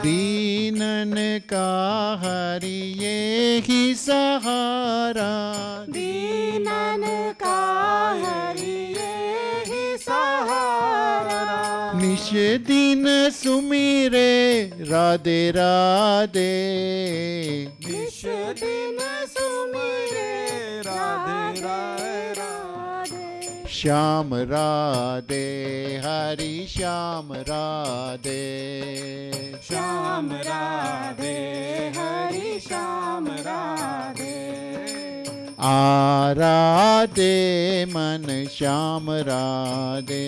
दीनन का हरि ये ही सहारा, दीनन का हरि ये ही सहारा। निश दिन सुमिरे राधे राधे, निश दिन सुमिरे राधे राधे। श्याम राधे हरि श्याम राधे, श्याम राधे हरि श्याम राधे। आराधे मन श्याम राधे,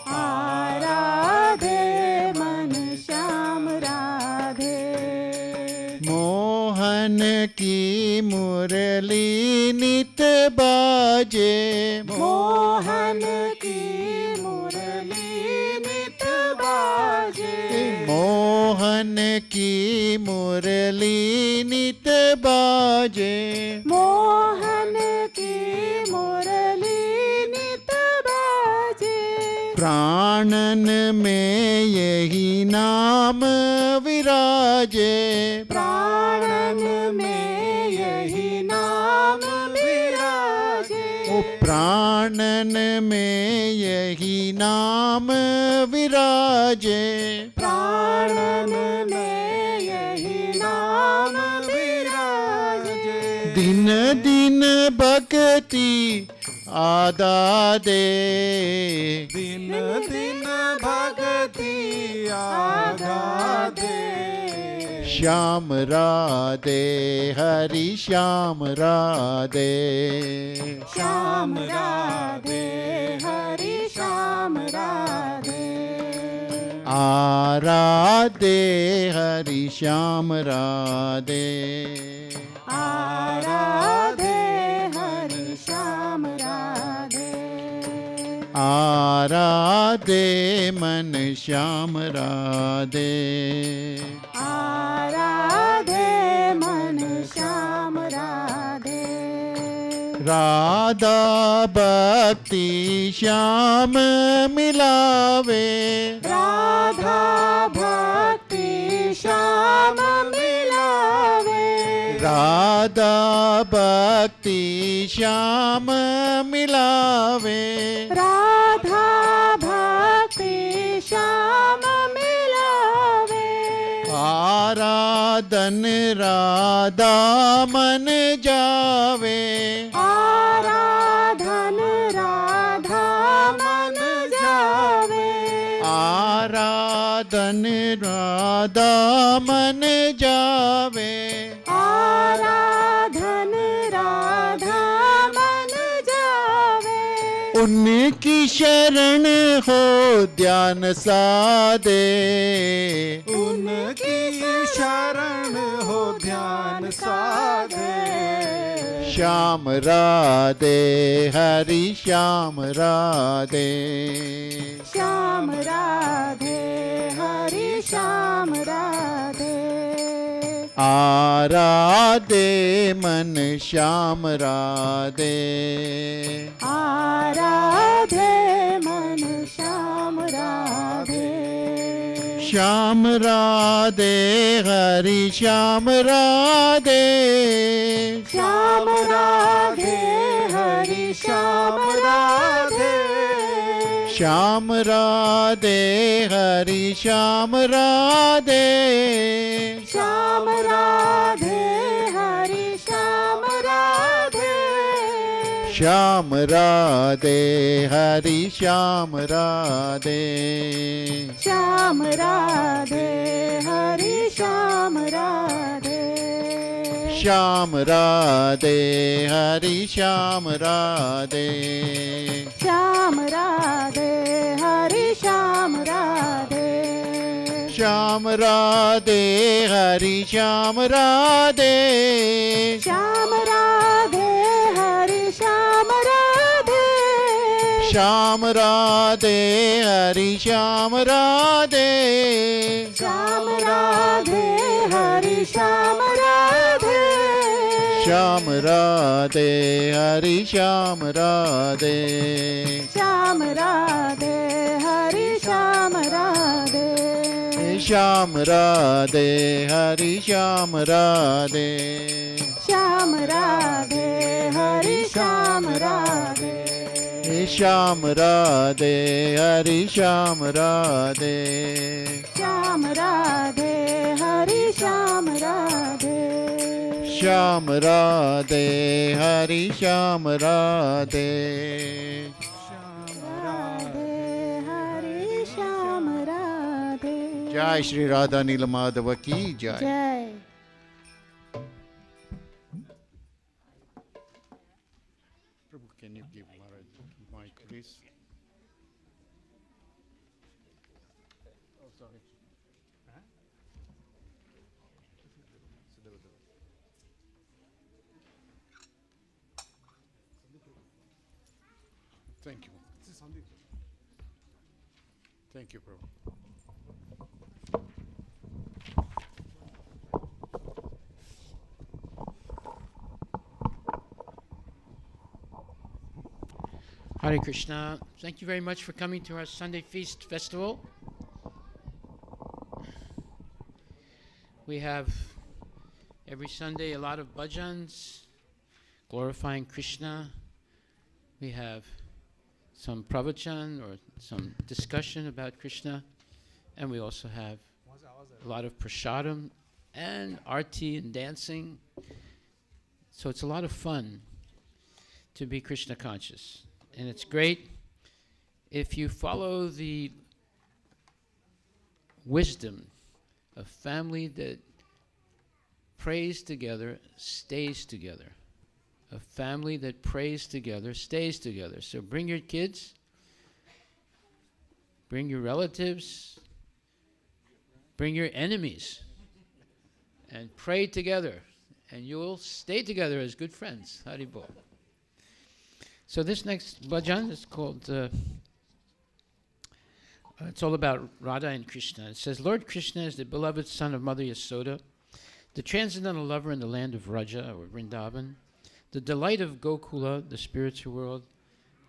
आराधे मन श्याम राधे। मोहन की मुरली नित बाजे, मोहन की मुरली नित बाजे। मोहन की मुरली नित बाजे, मोहन की मुरली नित बाजे। प्राणन में यही नाम विराजे, प्राणन में यही नाम विराजे। ओ प्राणन में यही नाम विराजे, प्राणन में यही नाम विराजे। दिन दिन भक्ति आदा दे, दिन दिन भक्ति आगा दे। श्याम राधे हरि श्याम राधे, श्याम राधे हरि श्याम राधे। आराधे हरि श्याम राधे, आराधे हरि श्याम राधे। आराधे मन श्याम राधे, आराधे मन श्याम राधे। राधा भक्ति श्याम मिलावे, राधा भक्ति श्याम मिलावे। राधा भक्ति श्याम मिलावे, राधा भक्ति श्याम मिलावे। आराधन राधा मन जावे, आराधन राधा मन जावे। आराधन राधा मन जावे, आराधन राधा मन जावे। उनकी शरण हो ध्यान साधे, उनकी शरण हो ध्यान साधे। श्याम राधे हरि श्याम राधे, श्याम राधे हरि श्याम राधे। आराधे मन श्याम राधे, आराधे मन Shyam Radhe. Shyam Radhe Hari Shyam Radhe, Shyam Radhe Hari Shyam Radhe. Shyam Radhe Hari Shyam Radhe, Shyam Radhe Hari Shyam Radhe. Shyam Radhe Hari Shyam Radhe, Shyam Radhe Hari Shyam Radhe. Shyam Radhe Hari Shyam Radhe, Shyam Radhe Hari Shyam Radhe. Shyam Radhe Hari Shyam Radhe, Shyam Radhe Hari Shyam Radhe. Shyam Radhe Hari Shyam Radhe, Shyam Radhe Hari Shyam Radhe. Shyam Radhe Hari Shyam Radhe, Shyam Radhe Hari Shyam Radhe. Shyam Radhe, Hari Shyam Radhe. Shyam Radhe, Hari Shyam Radhe. Shyam Radhe, Hari Shyam Radhe. Shyam Radhe, Hari Shyam Radhe. Shyam Radhe, Hari Shyam Radhe. Radhe, Hari Shyam Radhe. Jai Shri Radha Nila Madhava ki jai. Jai. Prabhu, can you give Maharaj the mic, please? Oh, sorry. Thank you. Thank you, Prabhu. Hare Krishna. Thank you very much for coming to our Sunday Feast Festival. We have every Sunday a lot of bhajans glorifying Krishna. We have some pravachan or some discussion about Krishna. And we also have a lot of prasadam and Aarti and dancing. So it's a lot of fun to be Krishna conscious. And it's great if you follow the wisdom of family that prays together, stays together. A family that prays together, stays together. So bring your kids, bring your relatives, bring your enemies, and pray together. And you'll stay together as good friends. Haribol. So this next bhajan is called, it's all about Radha and Krishna. It says, Lord Krishna is the beloved son of Mother Yasoda, the transcendental lover in the land of Vraja or Vrindavan, the delight of Gokula, the spiritual world,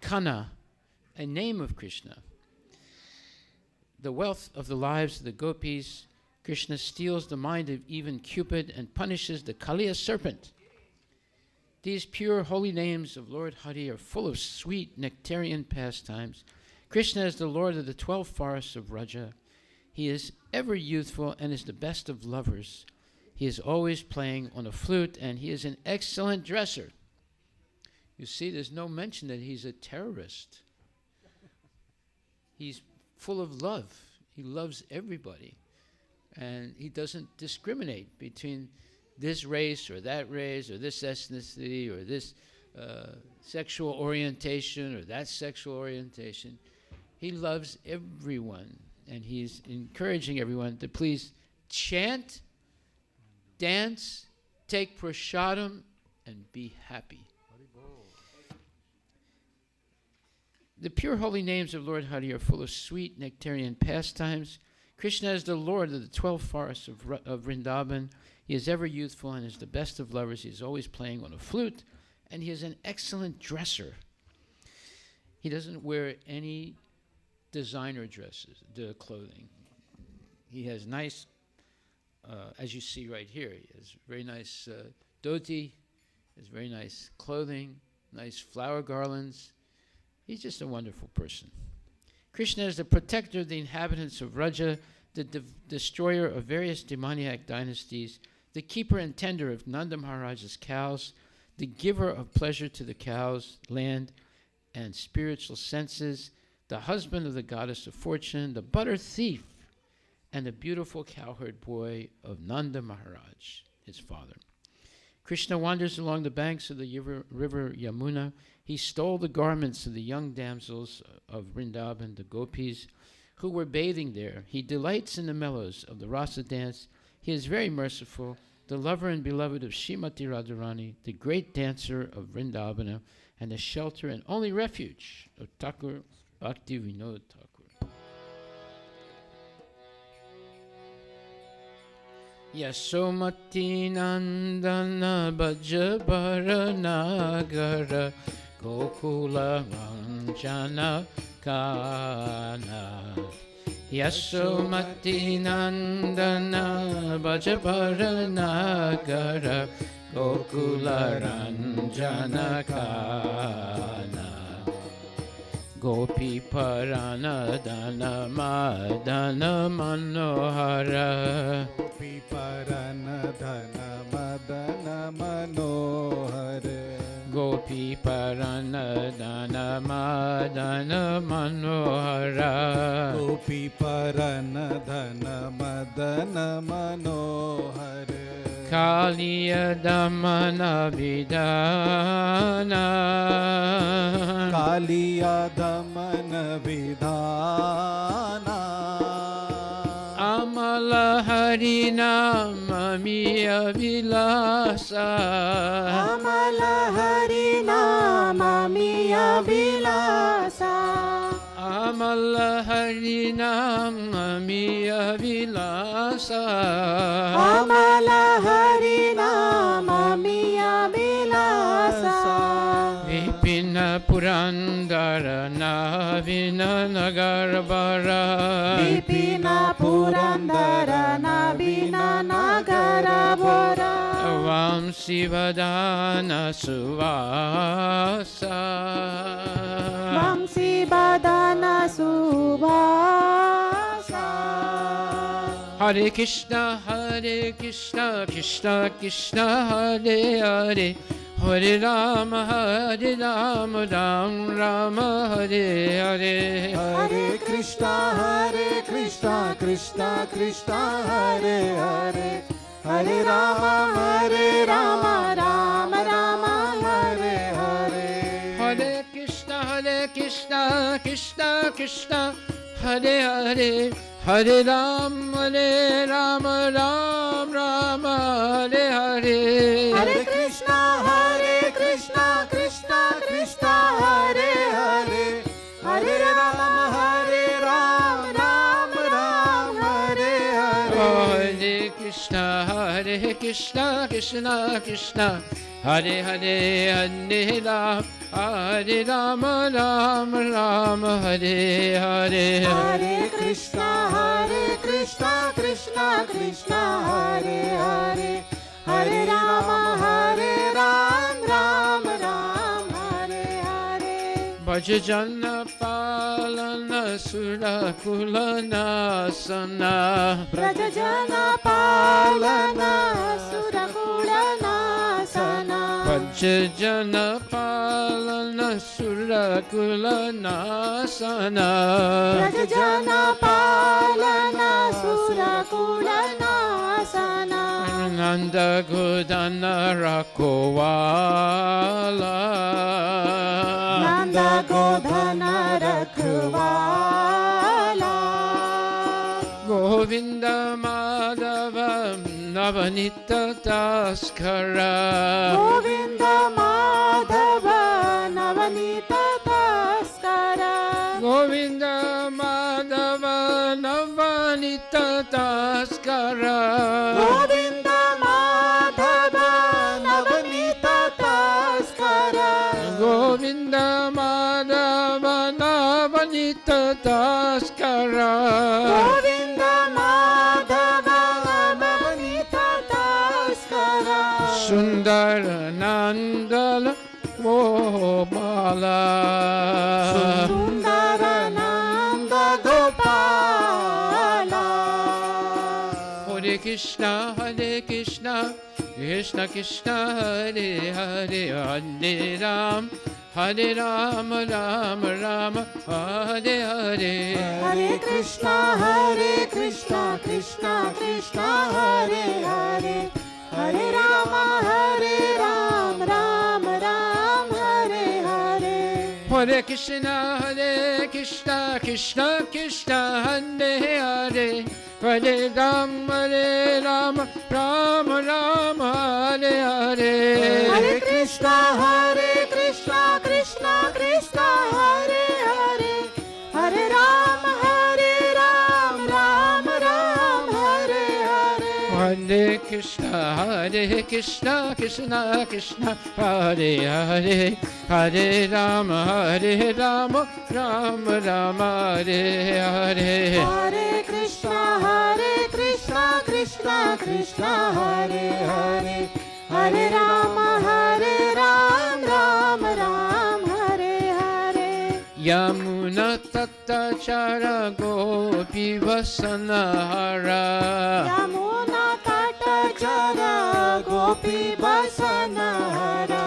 Kana, a name of Krishna, the wealth of the lives of the gopis. Krishna steals the mind of even Cupid and punishes the Kaliya serpent. These pure holy names of Lord Hari are full of sweet nectarian pastimes. Krishna is the Lord of the 12 forests of Vraja. He is ever youthful and is the best of lovers. He is always playing on a flute, and he is an excellent dresser. You see, there's no mention that he's a terrorist. He's full of love. He loves everybody. And he doesn't discriminate between this race or that race or this ethnicity or this sexual orientation or that sexual orientation. He loves everyone, and he's encouraging everyone to please chant, dance, take prasadam, and be happy. The pure holy names of Lord Hari are full of sweet nectarian pastimes. Krishna is the Lord of the 12 forests of Vrindavan. He is ever youthful and is the best of lovers. He is always playing on a flute, and he is an excellent dresser. He doesn't wear any designer dresses, the clothing. He has nice, as you see right here, he has very nice dhoti, has very nice clothing, nice flower garlands. He's just a wonderful person. Krishna is the protector of the inhabitants of Vraja, the destroyer of various demoniac dynasties, the keeper and tender of Nanda Maharaj's cows, the giver of pleasure to the cows, land, and spiritual senses, the husband of the goddess of fortune, the butter thief, and the beautiful cowherd boy of Nanda Maharaj, his father. Krishna wanders along the banks of the river Yamuna. He stole the garments of the young damsels of Vrindavan, the gopis, who were bathing there. He delights in the mellows of the rasa dance. He is very merciful, the lover and beloved of Srimati Radharani, the great dancer of Vrindavana, and the shelter and only refuge of Thakura, Bhaktivinoda Thakura. Yasomati Nandana Bhaja Nagara Gokula Ranjana Kana. Yasomati Nandana Bhaja Nagara Gokula Ranjana Kana Gopi Parana Dana Madana Manohara Gopi Parana Dana Madana Manohara Gopi Parana Dana Madana Manohara Gopi Parana Dana Madana Manohara Kaliya Damana Vidana Kaliya Damana Vidana Amala Harinama Miya Vilasa Amala Harinama Miya Vilasa Amala Harinama Miya Vilasa Amala Harinama Miya Vilasa Vipina Purandara Navina Nagarbara Vipina Purandara Navina Nagarabora Vamsi Vadana Suvasa Vamsi Badana Subhasa Hare Krishna Krishna Krishna Hare Hare Hare Rama Rama Rama Hare Hare Hare Krishna Krishna Krishna Hare Hare Hare Rama Rama Rama Hare Hare Hare Krishna Krishna Krishna Hare Hare Hare Rama Rama Rama Hare Hare Hare Krishna Krishna Krishna Hare Hare Hare Rama Rama Hare Hare Hare Krishna Krishna Krishna Hare Hare Hare Rama Rama Hare Hare Hare Krishna Krishna Krishna Hare Hare Hare Rama Rama Hare Hare Bhajana Palana Sura Kulanasana Brajajana Palana Surakulanasana Bhajana Palana Sura Kulanasana Brajajana Palana Surakulanasana Nanda Godana Rakovala Nanda Godhana Rakhwala Govinda Madhava Navanita Taskara Govinda Madhava Navanita Taskara Govinda Madhava Navanita Taskara Govinda Madhava Navanita Taskara Govinda Madhava Navanita Taskara Govinda Madhava Navanita Taskara Sundara Nandala Gopala Sundarananda Gopala Hare Krishna Krishna Krishna Hare Hare Hare Rama Rama Hare Hare Hare Krishna Krishna Krishna Hare Hare Hare Rama Rama Hare Hare Hare Krishna Krishna Krishna Hare Hare Hare Rama Rama Hare Hare Hare Krishna Krishna Krishna Hare Hare Hare Rama Rama Hare Hare Hare Krishna Krishna Hare Hare Hare Rama Rama Hare Hare Hare Krishna Hare Hare Hare Rama Ram Ram Hare Hare Yamuna Tattachara Gopi Vasanahara Yamuna Tattachara Gopi Vasanahara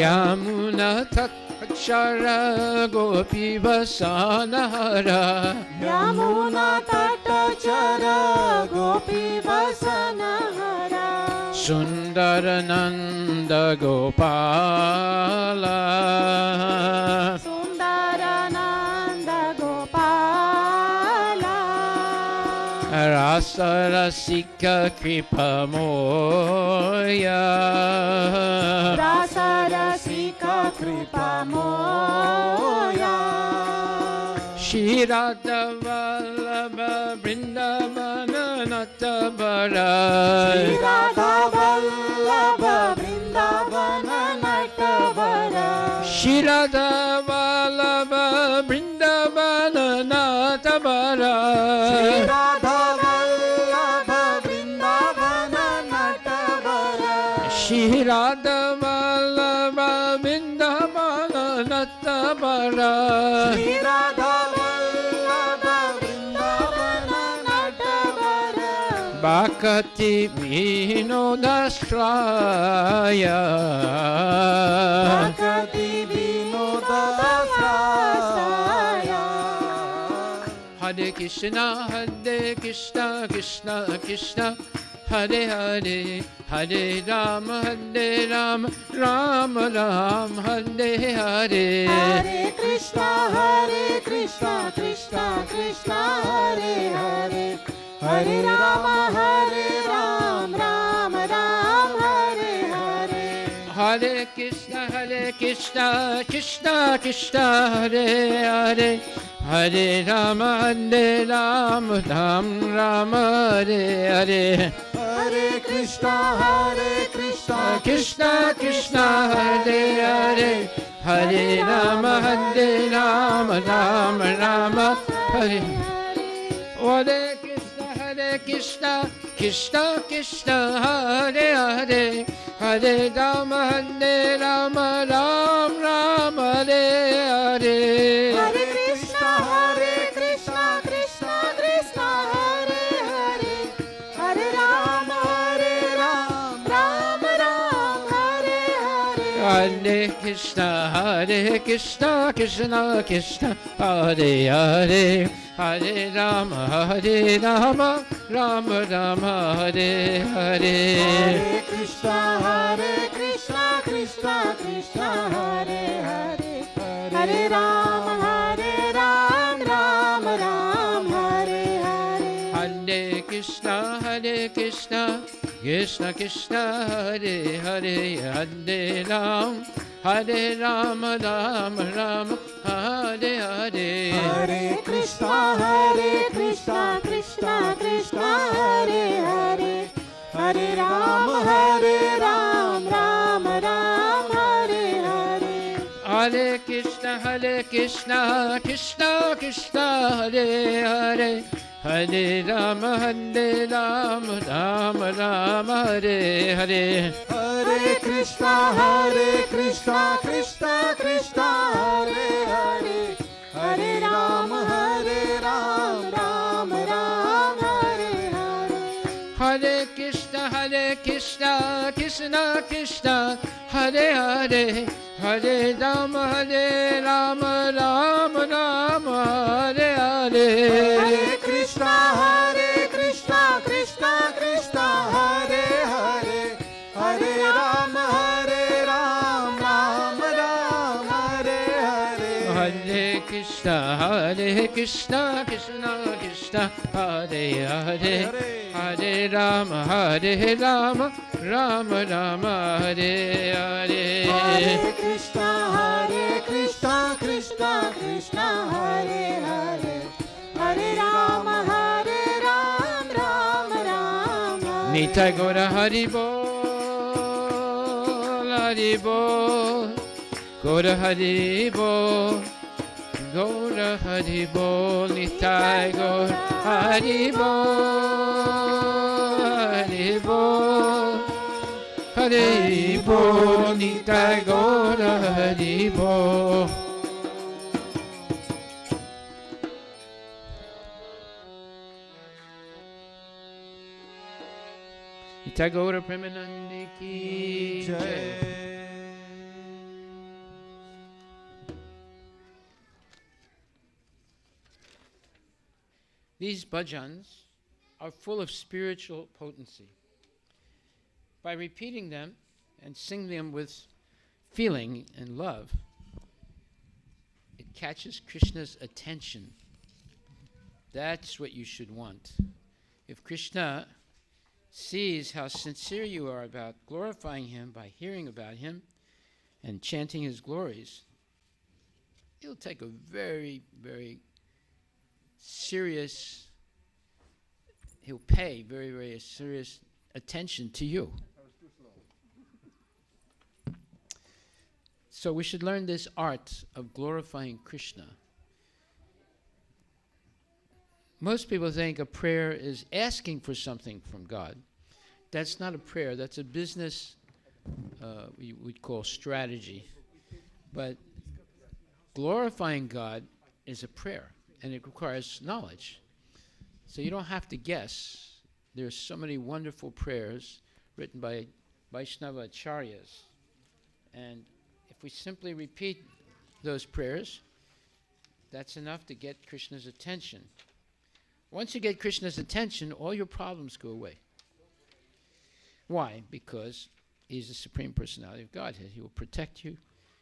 Yamuna Tattachara Gopi Vasanahara Yamuna Tattachara Gopi Vasanahara Sundarananda Gopala Sundarananda Gopala Rasa Rasika Kripa Moya Dasa Rasika Kripa Moya Shirada Vallabha Vrindavana Natabara Radha Vallabha Vrindavana Natavara Shirada Vallabha Vrindavana Natabara Radha Vallabha Vrindavana Natavara Shirada Vallabha Vrindavana Natabara Radha Vallabha Vrindavana Natavara Bhakti Vinodasraya Bhakti Vinodasraya Hare Krishna Krishna Krishna Hare Hare Hare Rama Rama Ram Hare Hare Hare Krishna Krishna Krishna Hare Hare Hare Rama Ram Ram Hare Hare Hare Krishna Krishna Krishna Hare Hare Hare Rama Ram Rama Hare Hare Hare Krishna Krishna Krishna Hare Hare Hare Rama Rama Rama Hare Hare Krishna Krishna Krishna Hare Hare Hare Rama Rama Rama Hare Hare Hare Krishna Krishna Krishna Hare Hare Hare Rama Rama Hare Hare Hare Krishna Krishna Krishna Hare Hare Hare Rama Rama Rama Hare Hare Hare Krishna Krishna Krishna Hare Hare Hare Rama Rama Hare Hare Hare Krishna Krishna Krishna Hare Hare Hare Rama Rama Hare Hare Hare Krishna Krishna Krishna Hare Hare Hare Rama Rama Hare Hare Hare Krishna Krishna Krishna Hare Hare Hare Rama Rama Hare Hare Hare Krishna Krishna Krishna Hare Hare Hare Rama Rama Hare Hare Hare Krishna Krishna Krishna Hare Hare Hare Rama Rama Rama Hare Hare Hare Krishna Krishna Krishna Hare Hare Hare Rama Rama Hare Hare Hare Krishna Krishna Krishna Hare Hare Hare Rama Rama Hare Hare Hare Krishna Krishna Hare Hare Hare Rama Rama Nitai Gaura Hari Bol Gaura Hari Bol Gaura Hari Bol Nitai Gaura Hari Bol Bol, Hari Bol, Nitai Gaura Hari Bol. Nitai Gaura Premanandi Ki Jai. These bhajans are full of spiritual potency. By repeating them and sing them with feeling and love, it catches Krishna's attention. That's what you should want. If Krishna sees how sincere you are about glorifying him by hearing about him and chanting his glories, he'll take a very, very serious, he'll pay very, very serious attention to you. So we should learn this art of glorifying Krishna. Most people think a prayer is asking for something from God. That's not a prayer. That's a business we'd call strategy. But glorifying God is a prayer, and it requires knowledge. So you don't have to guess. There's so many wonderful prayers written by Vaishnava Acharyas. And if we simply repeat those prayers, that's enough to get Krishna's attention. Once you get Krishna's attention, all your problems go away. Why? Because he's the Supreme Personality of Godhead. He will protect you.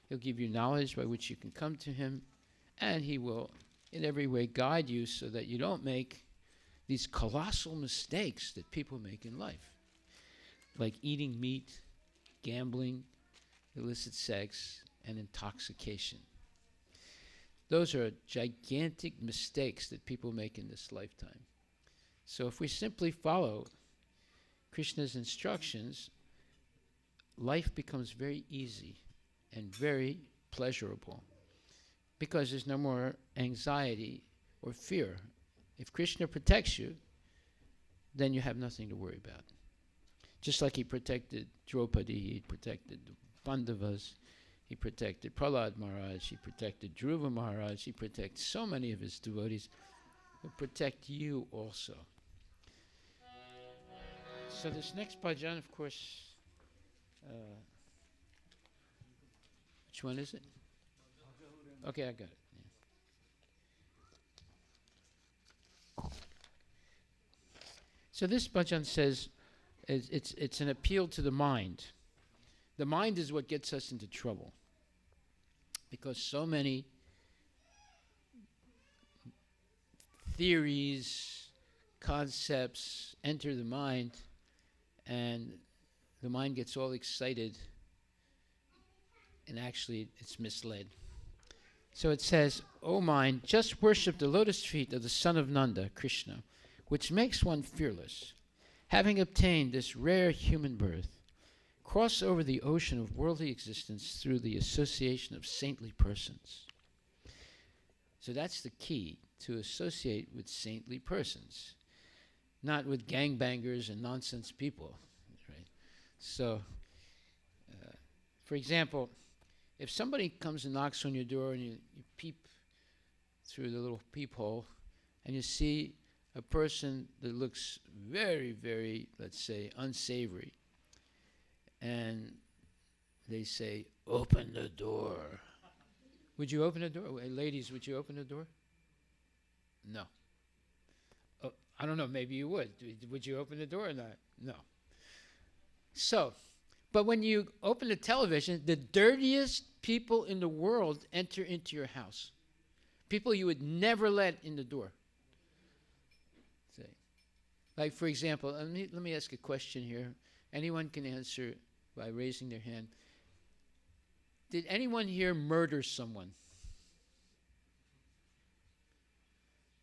He'll give you knowledge by which you can come to him. And he will, in every way, guide you so that you don't make these colossal mistakes that people make in life, like eating meat, gambling, illicit sex, and intoxication. Those are gigantic mistakes that people make in this lifetime. So if we simply follow Krishna's instructions, life becomes very easy and very pleasurable because there's no more anxiety or fear. If Krishna protects you, then you have nothing to worry about. Just like he protected Draupadi, he protected the Pandavas, he protected Prahlad Maharaj, he protected Dhruva Maharaj, he protects so many of his devotees. He'll protect you also. So this next bhajan, of course, which one is it? Okay, I got it. Yeah. So this bhajan says it's an appeal to the mind. The mind is what gets us into trouble, because so many theories, concepts enter the mind, and the mind gets all excited, and actually it's misled. So it says, O mind, just worship the lotus feet of the son of Nanda, Krishna, which makes one fearless. Having obtained this rare human birth, cross over the ocean of worldly existence through the association of saintly persons. So that's the key, to associate with saintly persons, not with gangbangers and nonsense people, right? So, for example, if somebody comes and knocks on your door and you peep through the little peephole and you see a person that looks very, very, let's say, unsavory, and they say, open the door. Would you open the door? Ladies, would you open the door? No. Oh, I don't know, maybe you would. Would you open the door or not? No. So, but when you open the television, the dirtiest people in the world enter into your house. People you would never let in the door. Say, like, for example, let me ask a question here. Anyone can answer by raising their hand. Did anyone here murder someone?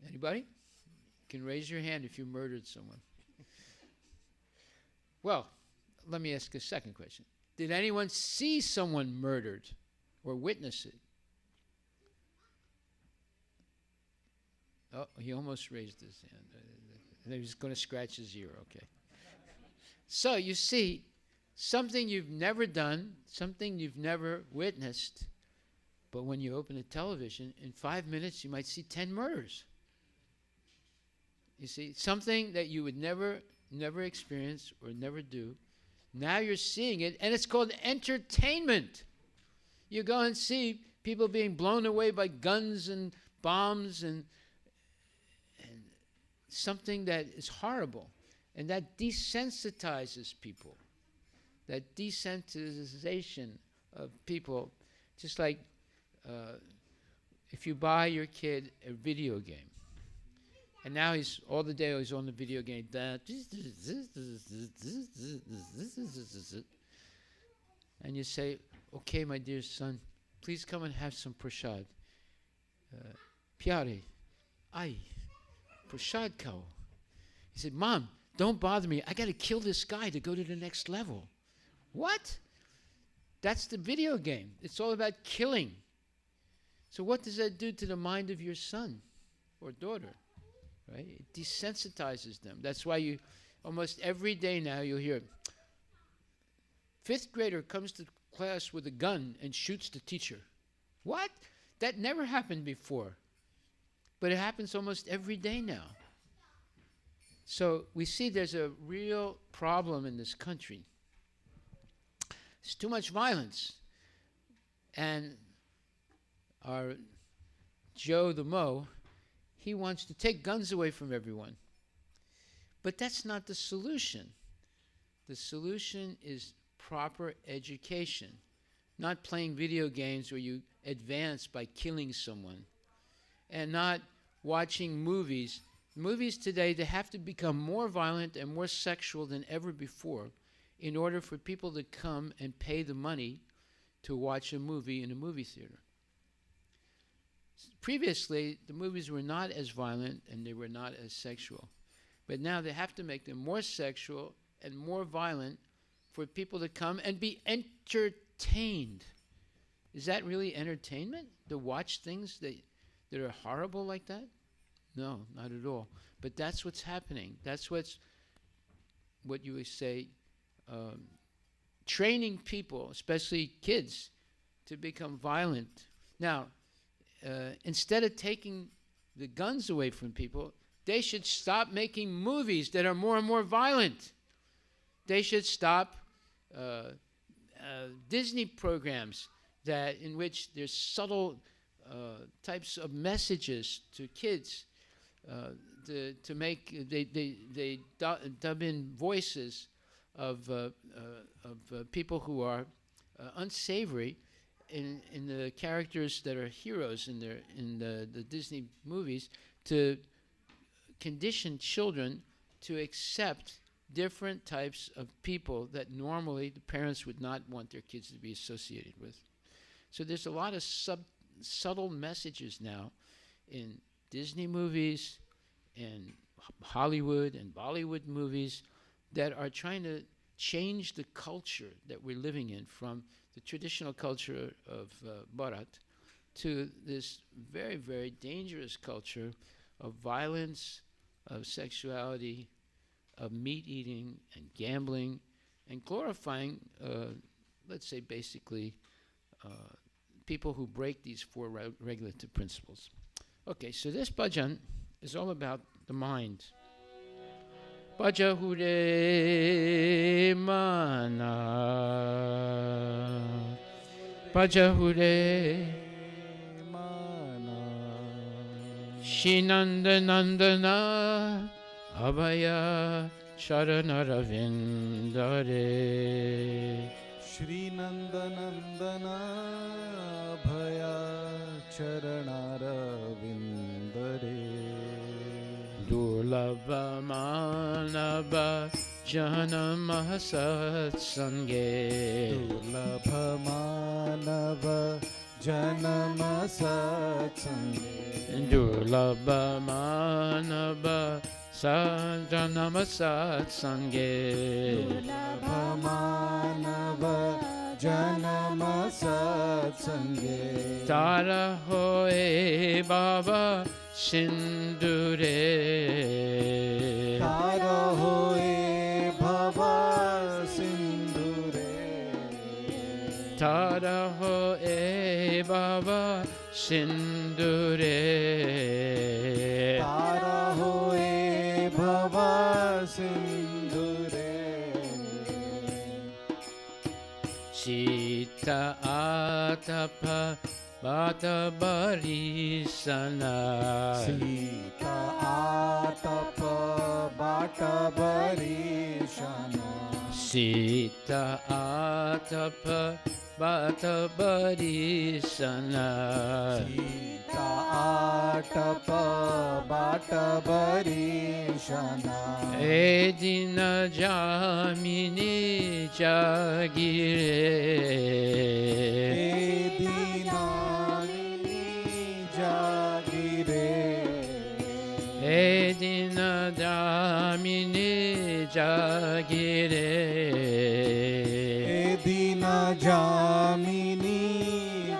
Anybody? You can raise your hand if you murdered someone. Well, let me ask a second question. Did anyone see someone murdered or witness it? Oh, he almost raised his hand. He was going to scratch his ear, okay. So you see, something you've never done, something you've never witnessed, but when you open a television, in 5 minutes you might see 10 murders. You see, something that you would never experience or never do. Now you're seeing it, and it's called entertainment. You go and see people being blown away by guns and bombs and something that is horrible. And that desensitizes people. That desensitization of people, just like if you buy your kid a video game, and now he's all the day he's on the video game, and you say, okay, my dear son, please come and have some prasad. Pyare, ai, prasad kao. He said, Mom, don't bother me. I got to kill this guy to go to the next level. What? That's the video game. It's all about killing. So what does that do to the mind of your son or daughter? Right? It desensitizes them. That's why you almost every day now you'll hear 5th grader comes to class with a gun and shoots the teacher. What? That never happened before. But it happens almost every day now. So we see there's a real problem in this country. There's too much violence. And our Joe the Mo, he wants to take guns away from everyone. But that's not the solution. The solution is proper education, not playing video games where you advance by killing someone, and not watching movies. Movies today, they have to become more violent and more sexual than ever before in order for people to come and pay the money to watch a movie in a movie theater. Previously, the movies were not as violent and they were not as sexual. But now they have to make them more sexual and more violent for people to come and be entertained. Is that really entertainment? To watch things that are horrible like that? No, not at all. But that's what's happening. That's what you would say, training people, especially kids, to become violent. Now, instead of taking the guns away from people, they should stop making movies that are more and more violent. They should stop Disney programs in which there's subtle types of messages to kids. To make they dub in voices of people who are unsavory in the characters that are heroes in the Disney movies, to condition children to accept different types of people that normally the parents would not want their kids to be associated with. So there's a lot of subtle messages now in Disney movies and Hollywood and Bollywood movies that are trying to change the culture that we're living in from the traditional culture of Bharat to this very, very dangerous culture of violence, of sexuality, of meat eating and gambling, and glorifying, let's say basically, people who break these 4 regulative principles. Okay, so this bhajan is all about the mind. Bhaja Hu Re Mana, Bhaja Hu Re Mana, Shri Nandana Abhaya Charanaravinda Shri Nandana Bhaya Charanaravinda Durlabha Manava Janama Satsange Durlabha Manava Janama Satsange Durlabha Manava Janama Satsange Durlabha Manava Janama Satsange Tara Hoye Baba Sindure Tara Hoye Baba ho e baba sindure. तारा होए भवा सिंदूरे Sita atapa bata barisana. Sita आतप बाट बरीशना Sita atapa bata barisana. Sita आटप बाट बरीशना Edina jamini jagire. दीनानी जागिरे Edina damini jagire. दीना जामिनी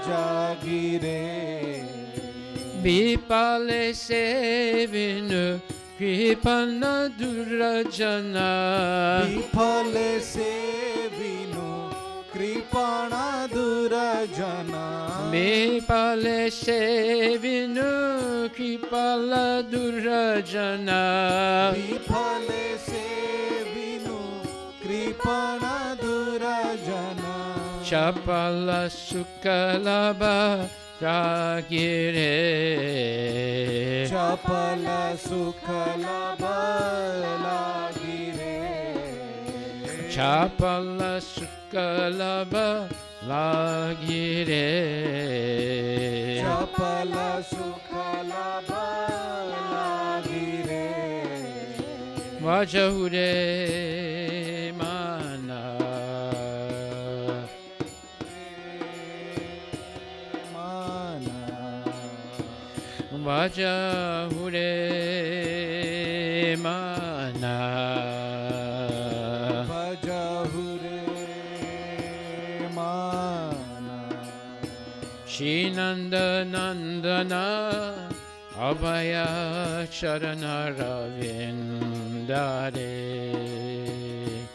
जागिरे Vipale sevinu kripana durajana. विफल से विनु कृपणा दुरजना Vipale sevinu kripala durajana. विफल से विनु कृपणा दुरजना Chapala sukalaba jagire. चपल सुखल बलागिरे Chapala sukalaba lagire. चपल सुखल बलागिरे Bhaja Hu Re Mana. माना Bhaja Hu Re Mana. भजा हुरे माना Shri Nandana Abhaya Charanaravinda.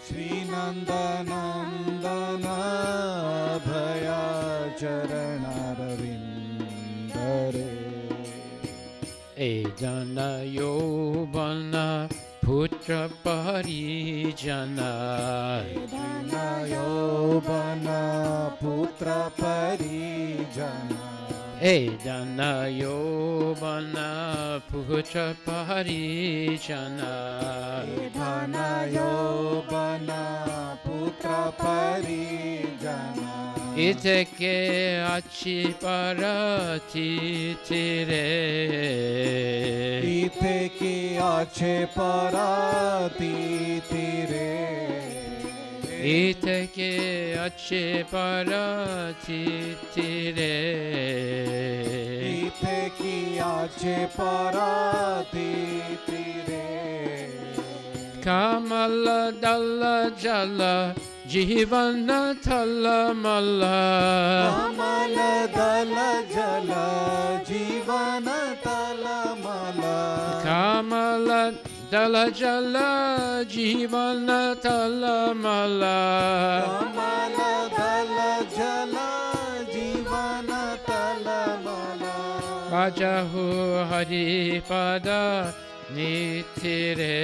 Shri Nandanandan भया चरणारविंदरे Edana Yobana Putra Parijana. यौवन पुत्र परिजना Edana Yobana Putra Parijana. धन यौवन पुत्र परिजना Iteke achi parati tire. इथे की अच्छे पराती तिरे Iteke achi parati tire. इथे की अच्छे पराती तिरे Kamala dalla jala jivana thala mala. कमल दल जल जीवन तल मल Kamala dalla jala jivana thala mala. कमल दल जल जीवन तल मल Bhaja Hu Hari Pada Nitire.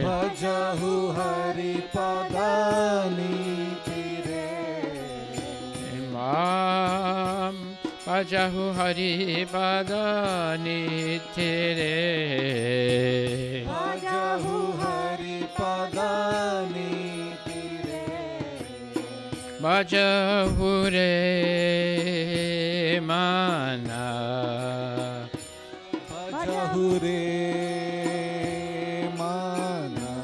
भजा हु हरि पदानी तिरे Mam Bhaja Hu Hari Pada Nitire. भजा हु हरि पदानी तिरे Bhaja Hu Re Mana. भजा हु रे माना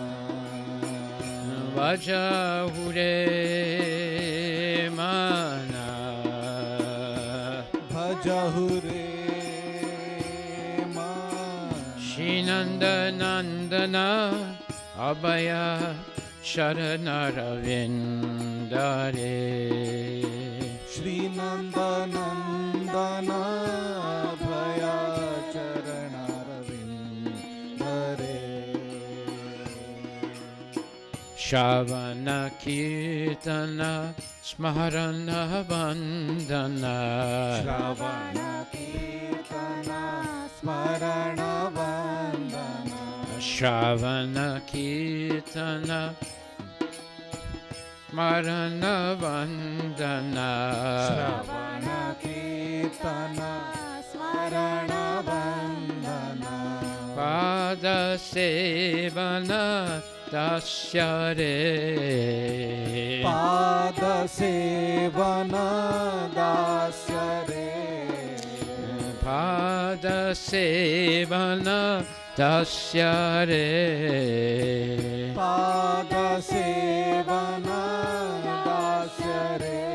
Bhaja Hu Re Mana. भजा हु रे माना Shri Nandana Abhaya Sharanaravinda. Shri Nandanandan भया चरणारविंदरे Shravana Kirtana Smarana Vandana. Shravana Kirtana Smarana Vandana. Shravana Kirtana Smarana Vandana. Shravana Kirtana Smarana Vandana. Pada Sevana Dasyare. Pada Sevana Dasyare. Pada Sevana Dasyare. Pada Sevana Dasyare.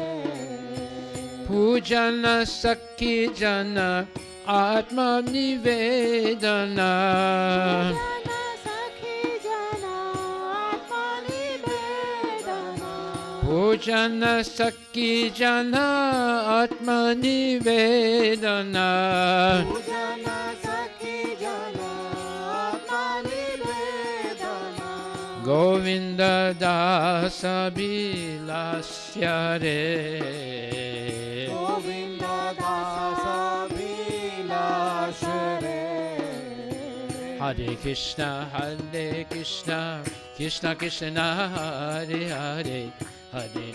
Pujana Sakhi Jana Atma Nivedana. Pujana Sakhi Jana Atma Nivedana. Pujana Sakhi Jana Atma Nivedana. Govinda Dasa Vilas Govinda Dasa Vilas. Hare Krishna, Krishna Krishna, Hare Hare, Hare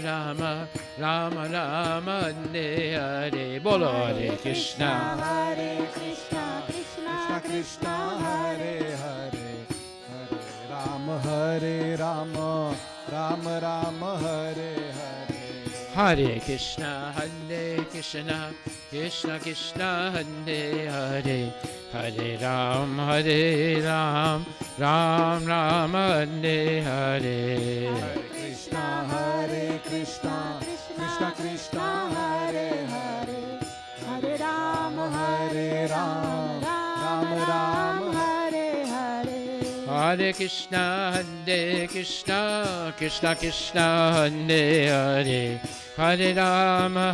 Rama, Rama Rama, Hare Hare. Bolo Hare Krishna, Hare Krishna, Krishna Krishna, Hare Hare, Hare Rama, Rama Rama, Hare Hare. Hare Krishna, Krishna Krishna, Hare Hare, Hare Ram, Ram Ram, Hare Hare. Hare Krishna, Krishna Krishna, Hare Hare, Hare Rama, Rama Rama, Hare Hare. Hare Krishna, Krishna Krishna, Hare Hare, Hare Rama,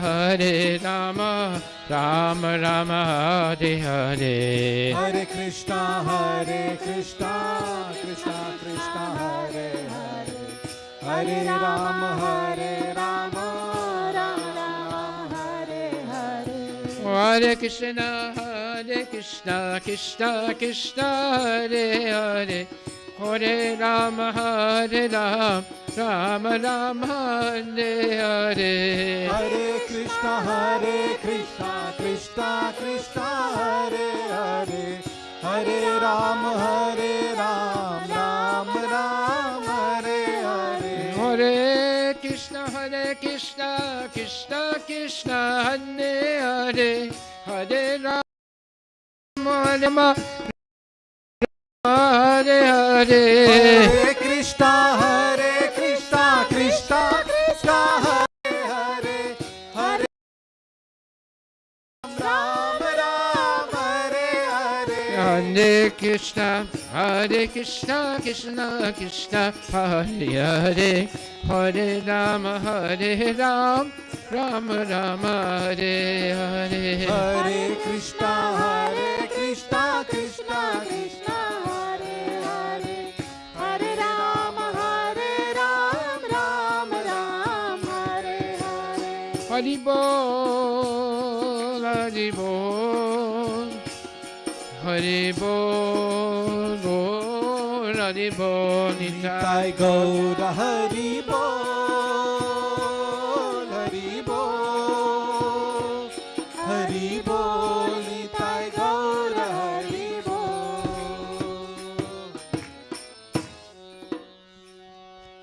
Rama Rama, Hare Hare. Hare Krishna, Krishna Krishna, Hare Hare, Hare Rama, Rama Rama, Hare Hare. Hare Krishna, Krishna Krishna, Hare Hare, Hare Rama, Rama Rama, Hare Hare. Hare Krishna, Krishna Krishna, Hare Hare, Hare Rama, Rama Rama, Hare Hare. Hare Krishna, Krishna Krishna, Hare Hare, Hare Rama, Rama Hare Hare. Hare Krishna, Krishna Krishna, Hare Hare, Hare Rama Rama, Hare Hare. Hare Krishna, Krishna Krishna, Hare Hare, Hare Rama, Rama Rama, Hare Hare. Hare Krishna, Krishna Krishna, Hare Hare, Hare Rama, Rama Rama, Hare Hare. Hari Bol, Hari Bol, Hari Bol, Bol, Hari Bol, Nitai Gaura, Hari Bol, Hari Bol, Hari Bol, Nitai Gaura, Hari Bol.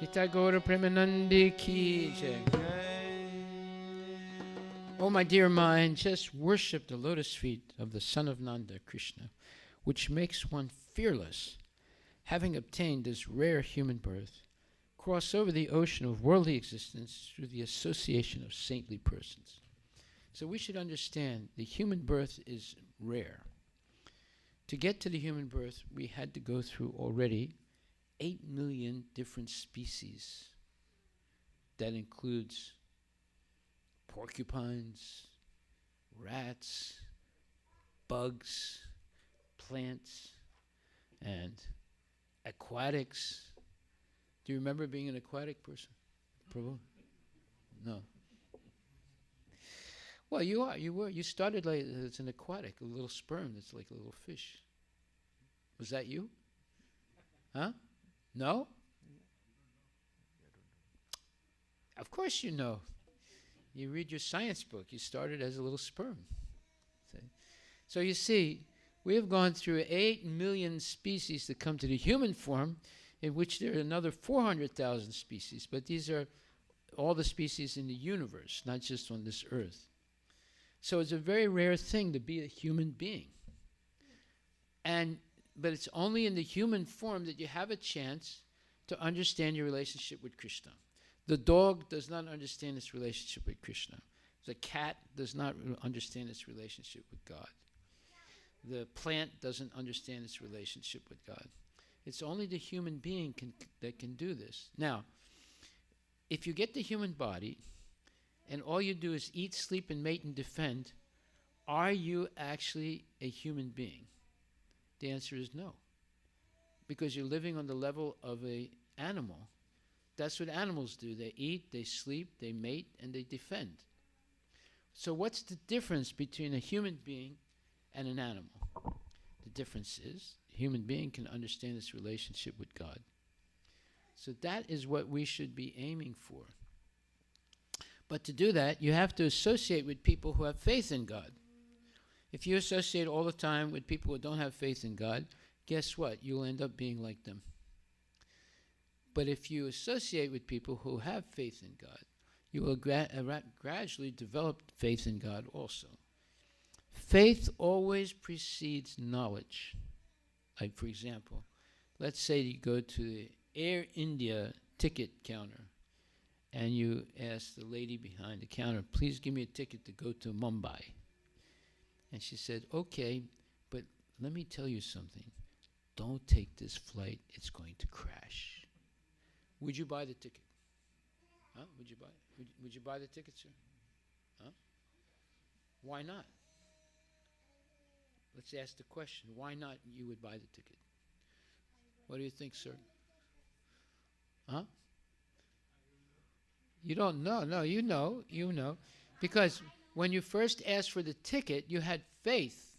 Nitai Gaura Premanandi Ki Jai. Oh, my dear mind, just worship the lotus feet of the son of Nanda, Krishna, which makes one fearless, having obtained this rare human birth, cross over the ocean of worldly existence through the association of saintly persons. So we should understand the human birth is rare. To get to the human birth, we had to go through already 8 million different species. That includes porcupines, rats, bugs, plants, and aquatics, Do you remember being an aquatic person? Prabhu? No. Well, you are. You were. You started like as an aquatic, a little sperm that's like a little fish. Was that you? Huh? No? Of course you know. You read your science book. You started as a little sperm. So you see, we have gone through 8 million species to come to the human form, in which there are another 400,000 species. But these are all the species in the universe, not just on this earth. So it's a very rare thing to be a human being. But it's only in the human form that you have a chance to understand your relationship with Krishna. The dog does not understand its relationship with Krishna. The cat does not understand its relationship with God. The plant doesn't understand its relationship with God. It's only the human being that can do this. Now, if you get the human body and all you do is eat, sleep, and mate and defend, are you actually a human being? The answer is no. Because you're living on the level of an animal. That's what animals do. They eat, they sleep, they mate, and they defend. So what's the difference between a human being and an animal? The difference is a human being can understand its relationship with God. So that is what we should be aiming for. But to do that, you have to associate with people who have faith in God. If you associate all the time with people who don't have faith in God, guess what? You'll end up being like them. But if you associate with people who have faith in God, you will gradually develop faith in God also. Faith always precedes knowledge. Like, for example, let's say you go to the Air India ticket counter and you ask the lady behind the counter, please give me a ticket to go to Mumbai. And she said, okay, but let me tell you something. Don't take this flight. It's going to crash. Would you buy the ticket? Huh? Would you buy the ticket, sir? Huh? Why not? Let's ask the question. Why not you would buy the ticket? What do you think, sir? Huh? You don't know. No, you know. You know. Because when you first asked for the ticket, you had faith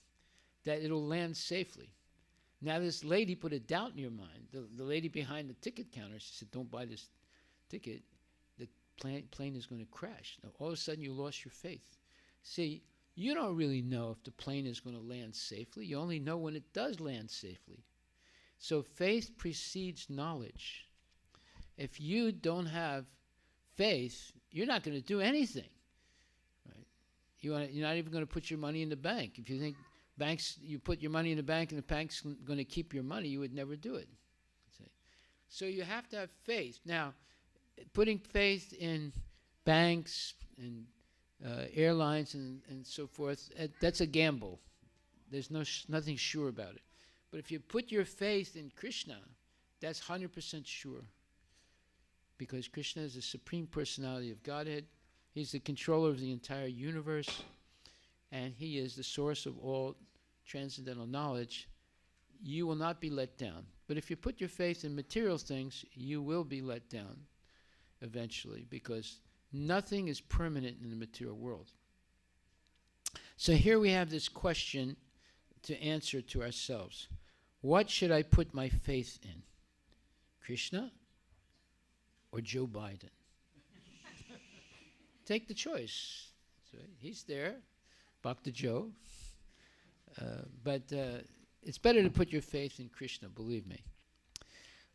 that it'll land safely. Now this lady put a doubt in your mind. The lady behind the ticket counter, she said, don't buy this ticket. The plane is going to crash. Now all of a sudden you lost your faith. See, you don't really know if the plane is going to land safely. You only know when it does land safely. So faith precedes knowledge. If you don't have faith, you're not going to do anything. Right? You're not even going to put your money in the bank. If you think you put your money in the bank and the bank's going to keep your money, you would never do it. So you have to have faith. Now, putting faith in banks and airlines and so forth, that's a gamble. There's nothing sure about it. But if you put your faith in Krishna, that's 100% sure. Because Krishna is the Supreme Personality of Godhead. He's the controller of the entire universe. And he is the source of all transcendental knowledge. You will not be let down. But if you put your faith in material things, you will be let down eventually, because nothing is permanent in the material world. So here we have this question to answer to ourselves. What should I put my faith in? Krishna or Joe Biden? Take the choice. So he's there, Bhakta Joe. But it's better to put your faith in Krishna, believe me.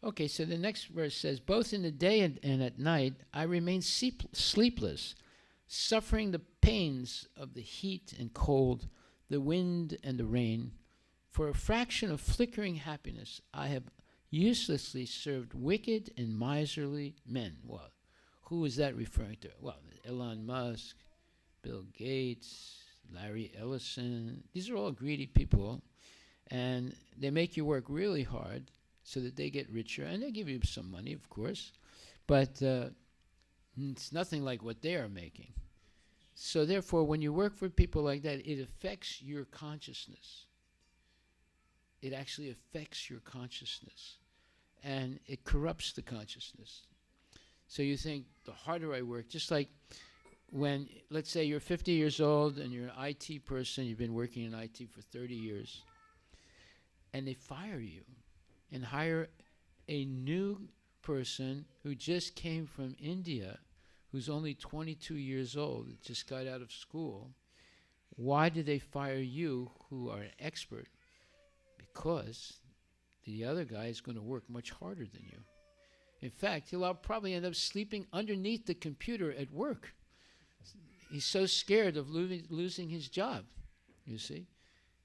Okay, so the next verse says, both in the day and at night I remain sleepless, suffering the pains of the heat and cold, the wind and the rain. For a fraction of flickering happiness I have uselessly served wicked and miserly men. Well, who is that referring to? Well, Elon Musk, Bill Gates, Larry Ellison. These are all greedy people, and they make you work really hard so that they get richer, and they give you some money, of course, but it's nothing like what they are making. So therefore, when you work for people like that, it affects your consciousness. It actually affects your consciousness. and it corrupts the consciousness. So you think, the harder I work, just like when, let's say you're 50 years old and you're an IT person, you've been working in IT for 30 years, and they fire you and hire a new person who just came from India, who's only 22 years old, just got out of school. Why did they fire you, who are an expert? Because the other guy is going to work much harder than you. In fact, he'll probably end up sleeping underneath the computer at work. He's so scared of losing his job, you see.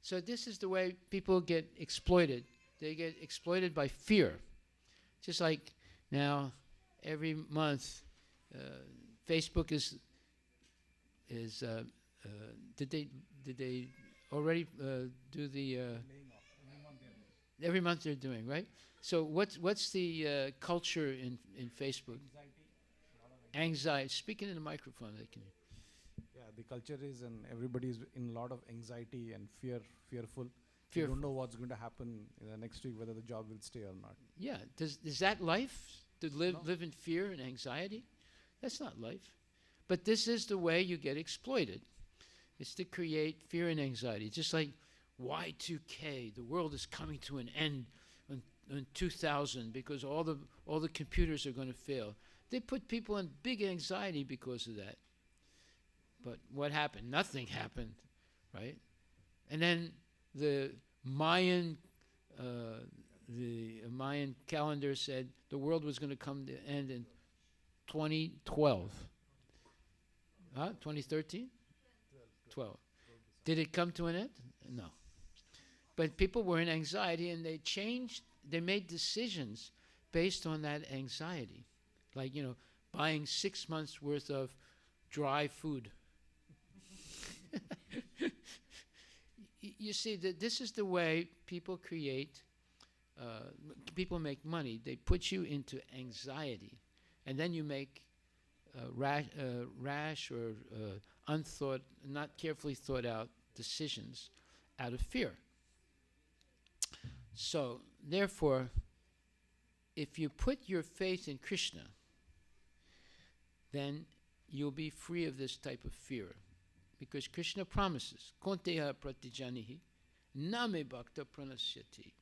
So this is the way people get exploited. They get exploited by fear. Just like now, every month, Facebook did they already do the every month they're doing, right? So what's the culture in Facebook? Anxiety. Speaking in the microphone, they can. Yeah, the culture is, and everybody is in a lot of anxiety and fearful. You Fearful. don't know what's going to happen in the next week, whether the job will stay or not. Yeah. Is that life? To live No. live in fear and anxiety? That's not life. But this is the way you get exploited. It's to create fear and anxiety. Just like Y2K, the world is coming to an end in 2000 because all the computers are going to fail. They put people in big anxiety because of that. But what happened? Nothing happened, right? And then the Mayan calendar said the world was going to come to end in 2012. 2013? 12. Did it come to an end? No. But people were in anxiety, and they made decisions based on that anxiety. Like, buying 6 months worth of dry food. You see, that this is the way people people make money. They put you into anxiety, and then you make rash or unthought, not carefully thought out decisions out of fear. So, therefore, if you put your faith in Krishna, then you'll be free of this type of fear. Because Krishna promises, Konteha pratijanihi, name bhakta pranasyati.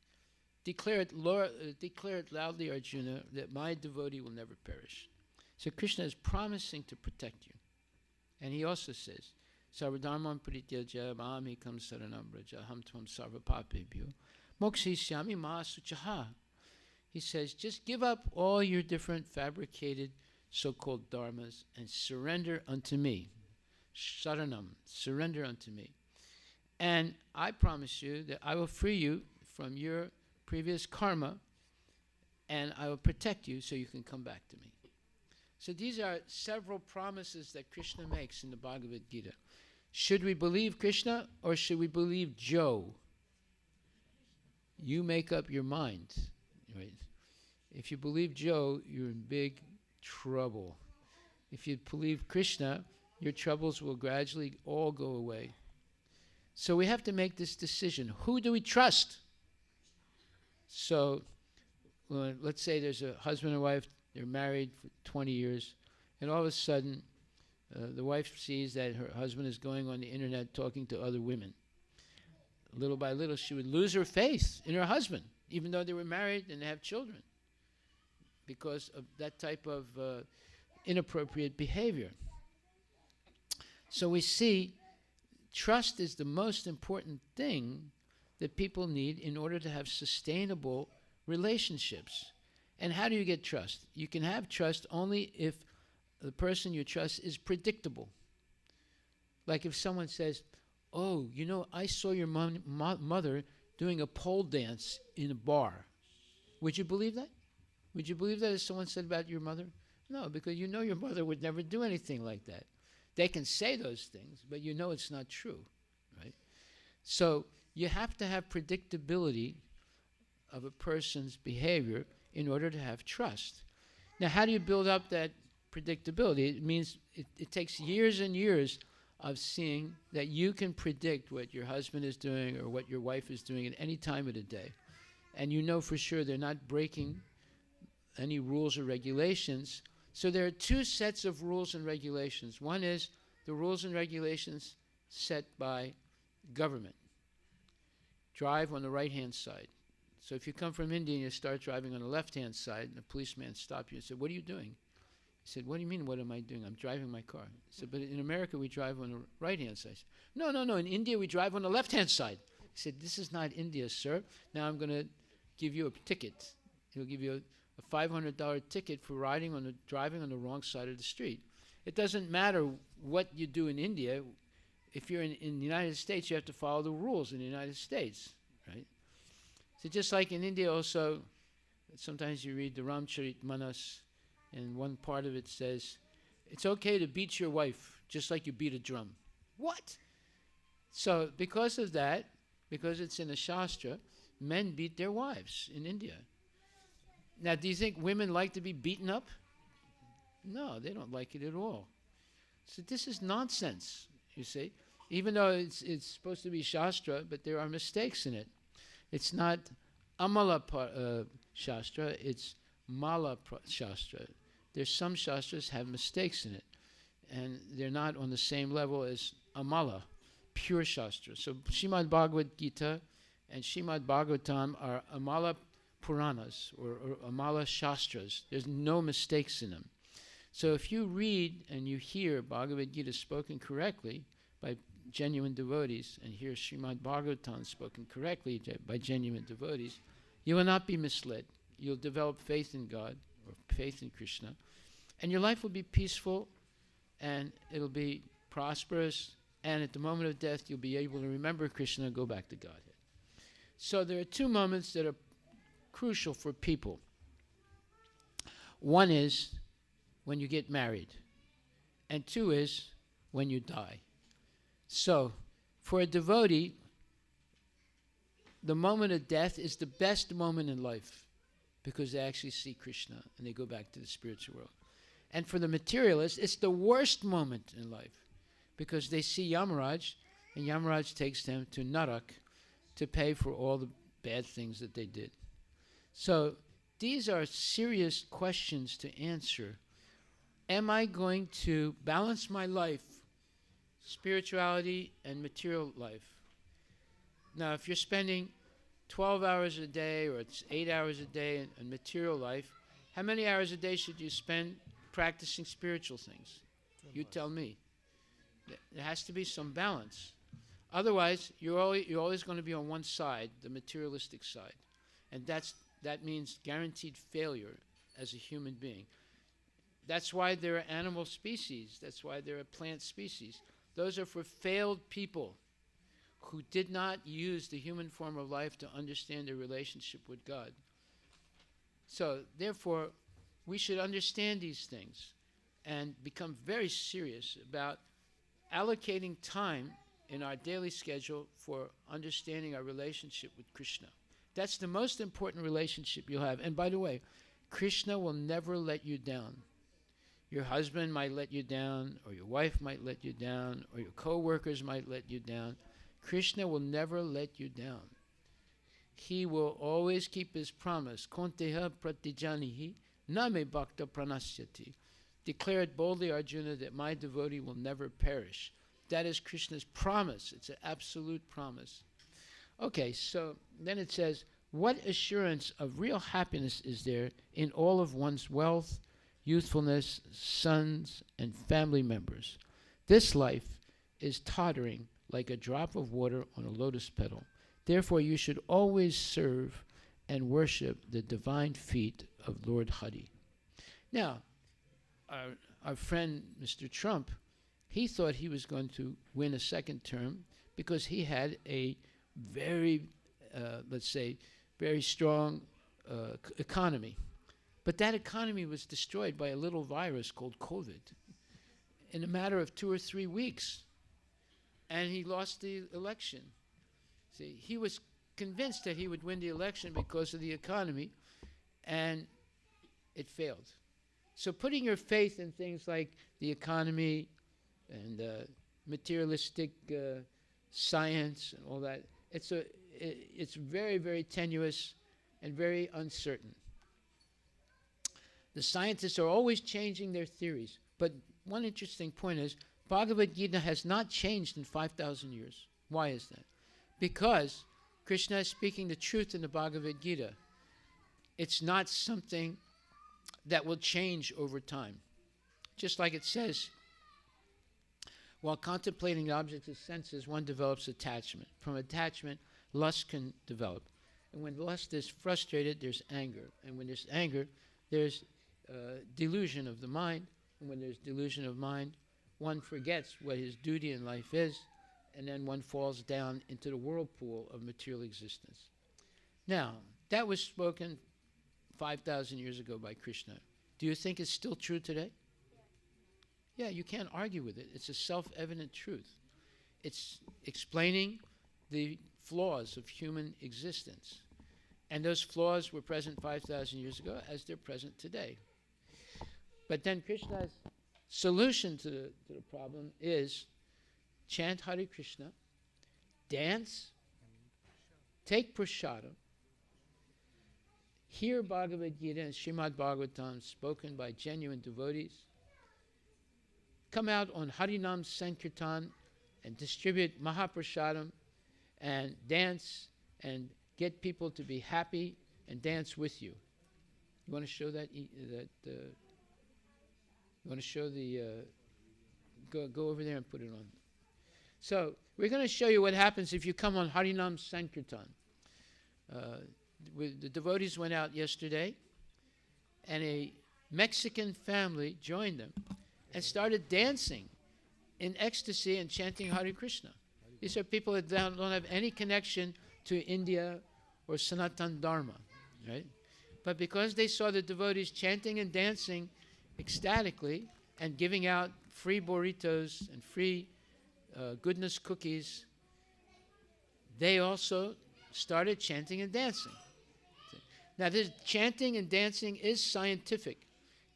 Declare it loudly, Arjuna, that my devotee will never perish. So Krishna is promising to protect you. And he also says, Sarvadharman parityaja maham saranam braja ham tvam sarva papebhyo mokshishyami mahasuchaha. He says, just give up all your different fabricated so-called dharmas and surrender unto me. Saranam, surrender unto me. And I promise you that I will free you from your previous karma, and I will protect you so you can come back to me. So these are several promises that Krishna makes in the Bhagavad Gita. Should we believe Krishna or should we believe Joe? You make up your mind. Right? If you believe Joe, you're in big trouble. If you believe Krishna, your troubles will gradually all go away. So we have to make this decision. Who do we trust? So let's say there's a husband and wife, they're married for 20 years, and all of a sudden the wife sees that her husband is going on the internet talking to other women. Little by little, she would lose her faith in her husband, even though they were married and they have children, because of that type of inappropriate behavior. So we see trust is the most important thing that people need in order to have sustainable relationships. And how do you get trust? You can have trust only if the person you trust is predictable. Like if someone says, oh, I saw your mother doing a pole dance in a bar. Would you believe that? Would you believe that if someone said about your mother? No, because your mother would never do anything like that. They can say those things, but it's not true, right? So you have to have predictability of a person's behavior in order to have trust. Now, how do you build up that predictability? It means it takes years and years of seeing that you can predict what your husband is doing or what your wife is doing at any time of the day. And for sure they're not breaking any rules or regulations. So there are two sets of rules and regulations. One is the rules and regulations set by government. Drive on the right-hand side. So if you come from India and you start driving on the left-hand side and the policeman stopped you and said, "What are you doing?" He said, "What do you mean, what am I doing? I'm driving my car." He said, "But in America we drive on the right-hand side." Said, No, in India we drive on the left-hand side. He said, "This is not India, sir. Now I'm going to give you a ticket." He'll give you a $500 ticket for driving on the wrong side of the street. It doesn't matter what you do in India. If you're in the United States, you have to follow the rules in the United States, right? So just like in India also, sometimes you read the Ramcharitmanas, and one part of it says, it's okay to beat your wife just like you beat a drum. What? So because of that, because it's in the Shastra, men beat their wives in India. Now, do you think women like to be beaten up? No, they don't like it at all. So this is nonsense, you see. Even though it's supposed to be Shastra, but there are mistakes in it. It's not Amala Shastra, it's Mala Shastra. There's some Shastras have mistakes in it, and they're not on the same level as Amala, pure Shastra. So Srimad Bhagavad Gita and Srimad Bhagavatam are Amala Puranas, or Amala Shastras. There's no mistakes in them. So if you read and you hear Bhagavad Gita spoken correctly by genuine devotees, and hear Srimad Bhagavatam spoken correctly by genuine devotees, you will not be misled. You'll develop faith in God, or faith in Krishna, and your life will be peaceful, and it'll be prosperous, and at the moment of death, you'll be able to remember Krishna and go back to Godhead. So there are two moments that are crucial for people. One is when you get married, and two is when you die. So, for a devotee, the moment of death is the best moment in life because they actually see Krishna and they go back to the spiritual world. And for the materialist, it's the worst moment in life because they see Yamaraj, and Yamaraj takes them to Narak to pay for all the bad things that they did. So, these are serious questions to answer. Am I going to balance my life, spirituality and material life? Now, if you're spending 12 hours a day or it's 8 hours a day in material life, how many hours a day should you spend practicing spiritual things? You tell me. There has to be some balance. Otherwise, you're always going to be on one side, the materialistic side. And that means guaranteed failure as a human being. That's why there are animal species. That's why there are plant species. Those are for failed people who did not use the human form of life to understand their relationship with God. So, therefore, we should understand these things and become very serious about allocating time in our daily schedule for understanding our relationship with Krishna. That's the most important relationship you'll have. And by the way, Krishna will never let you down. Your husband might let you down, or your wife might let you down, or your co-workers might let you down. Krishna will never let you down. He will always keep his promise. Konteha pratijanihi name bhakta pranasyati. Declare it boldly, Arjuna, that my devotee will never perish. That is Krishna's promise. It's an absolute promise. Okay, so then it says, what assurance of real happiness is there in all of one's wealth, youthfulness, sons, and family members? This life is tottering like a drop of water on a lotus petal. Therefore, you should always serve and worship the divine feet of Lord Hari. Now, our friend, Mr. Trump, he thought he was going to win a second term because he had a very, let's say, very strong economy. But that economy was destroyed by a little virus called COVID in a matter of 2 or 3 weeks. And he lost the election. See, he was convinced that he would win the election because of the economy, and it failed. So putting your faith in things like the economy and materialistic science and all that, it's very, very tenuous and very uncertain. The scientists are always changing their theories. But one interesting point is Bhagavad Gita has not changed in 5,000 years. Why is that? Because Krishna is speaking the truth in the Bhagavad Gita. It's not something that will change over time. Just like it says, while contemplating the objects of senses, one develops attachment. From attachment, lust can develop. And when lust is frustrated, there's anger. And when there's anger, there's delusion of the mind. And when there's delusion of mind, one forgets what his duty in life is, and then one falls down into the whirlpool of material existence. Now, that was spoken 5,000 years ago by Krishna. Do you think it's still true today? Yeah, you can't argue with it. It's a self-evident truth. It's explaining the flaws of human existence. And those flaws were present 5,000 years ago as they're present today. But then Krishna's solution to the problem is chant Hare Krishna, dance, take prasadam, hear Bhagavad Gita and Srimad Bhagavatam spoken by genuine devotees, come out on Harinam Sankirtan and distribute Mahaprasadam and dance and get people to be happy and dance with you. You want to show that? You want to show the... go over there and put it on. So we're going to show you what happens if you come on Harinam Sankirtan. The devotees went out yesterday, and a Mexican family joined them and started dancing in ecstasy and chanting Hare Krishna. These are people that don't have any connection to India or Sanatan Dharma, right? But because they saw the devotees chanting and dancing ecstatically and giving out free burritos and free goodness cookies, they also started chanting and dancing. Now, this chanting and dancing is scientific.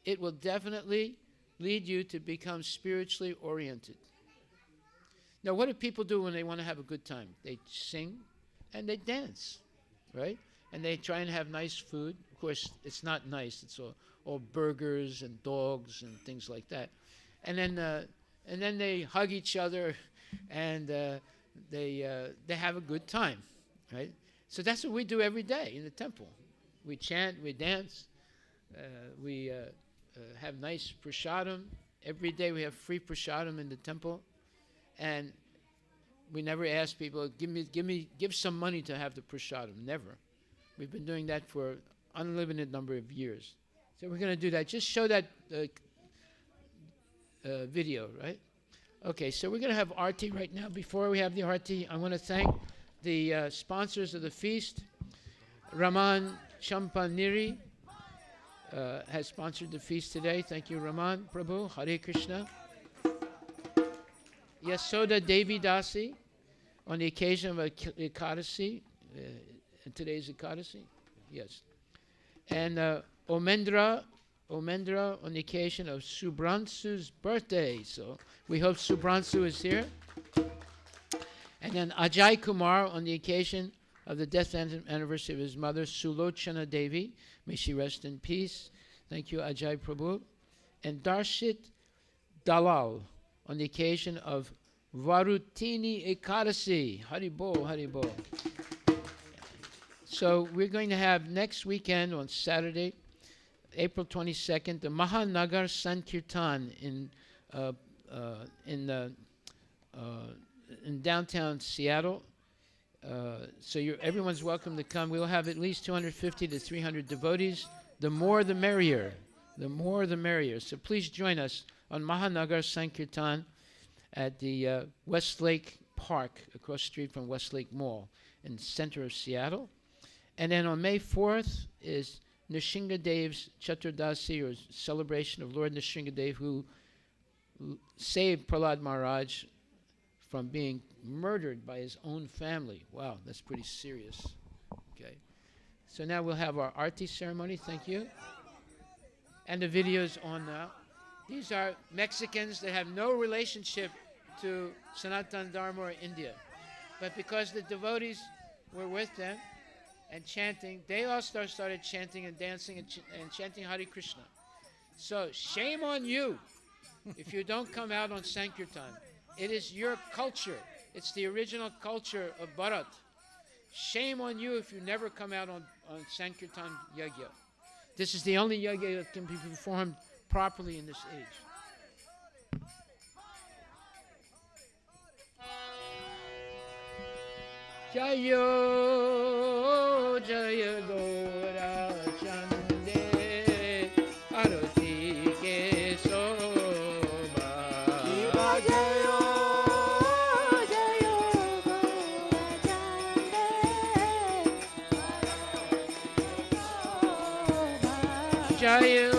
It will definitely lead you to become spiritually oriented. Now, what do people do when they want to have a good time? They sing and they dance, right? And they try and have nice food. Of course, it's not nice. It's all burgers and dogs and things like that. And then they hug each other, and they have a good time, right? So that's what we do every day in the temple. We chant, we dance, we have nice prasadam. Every day we have free prasadam in the temple, and we never ask people, give some money to have the prasadam. Never. We've been doing that for an unlimited number of years. So we're going to do that. Just show that video, right? Okay, so we're going to have Aarti right now. Before we have the Aarti, I want to thank the sponsors of the feast. Raman Champaniri has sponsored the feast today. Thank you, Raman Prabhu. Hare Krishna. Yasoda Devi Dasi on the occasion of Ekadasi. Today's Ekadasi? Yes. And Omendra on the occasion of Subransu's birthday. So we hope Subransu is here. And then Ajay Kumar on the occasion of the death anniversary of his mother, Sulochana Devi. May she rest in peace. Thank you, Ajay Prabhu. And Darshit Dalal on the occasion of Varutini Ekadasi. Hari Bol, Hari Bol. So we're going to have next weekend on Saturday, April 22nd, the Mahanagar Sankirtan in downtown Seattle. So everyone's welcome to come. We'll have at least 250 to 300 devotees. The more the merrier. The more the merrier. So please join us on Mahanagar Sankirtan at the Westlake Park, across the street from Westlake Mall, in the center of Seattle. And then on May 4th is Nrsingadev's Chaturdasi, or celebration of Lord Nrsingadev, who saved Prahlad Maharaj from being murdered by his own family. Wow, that's pretty serious. Okay. So now we'll have our Aarti ceremony. Thank you. And the video's on now. These are Mexicans that have no relationship to Sanatan Dharma or India. But because the devotees were with them and chanting, they also started chanting and dancing and chanting Hare Krishna. So shame on you if you don't come out on Sankirtan. It is your culture. It's the original culture of Bharat. Shame on you if you never come out on Sankirtan Yajna. This is the only yajna that can be performed properly in this age. Jayo Jaya Gaura Chande Aarti ke Sobha. Shiva Jayo Jayo Gaura Chande Jayo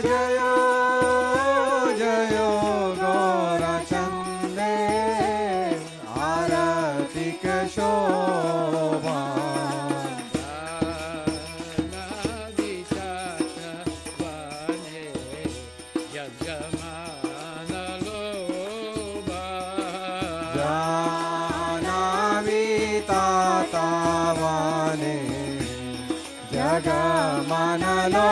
Jayo Jayo Gaura Chande Aarti ke Sobha. Jagamanalo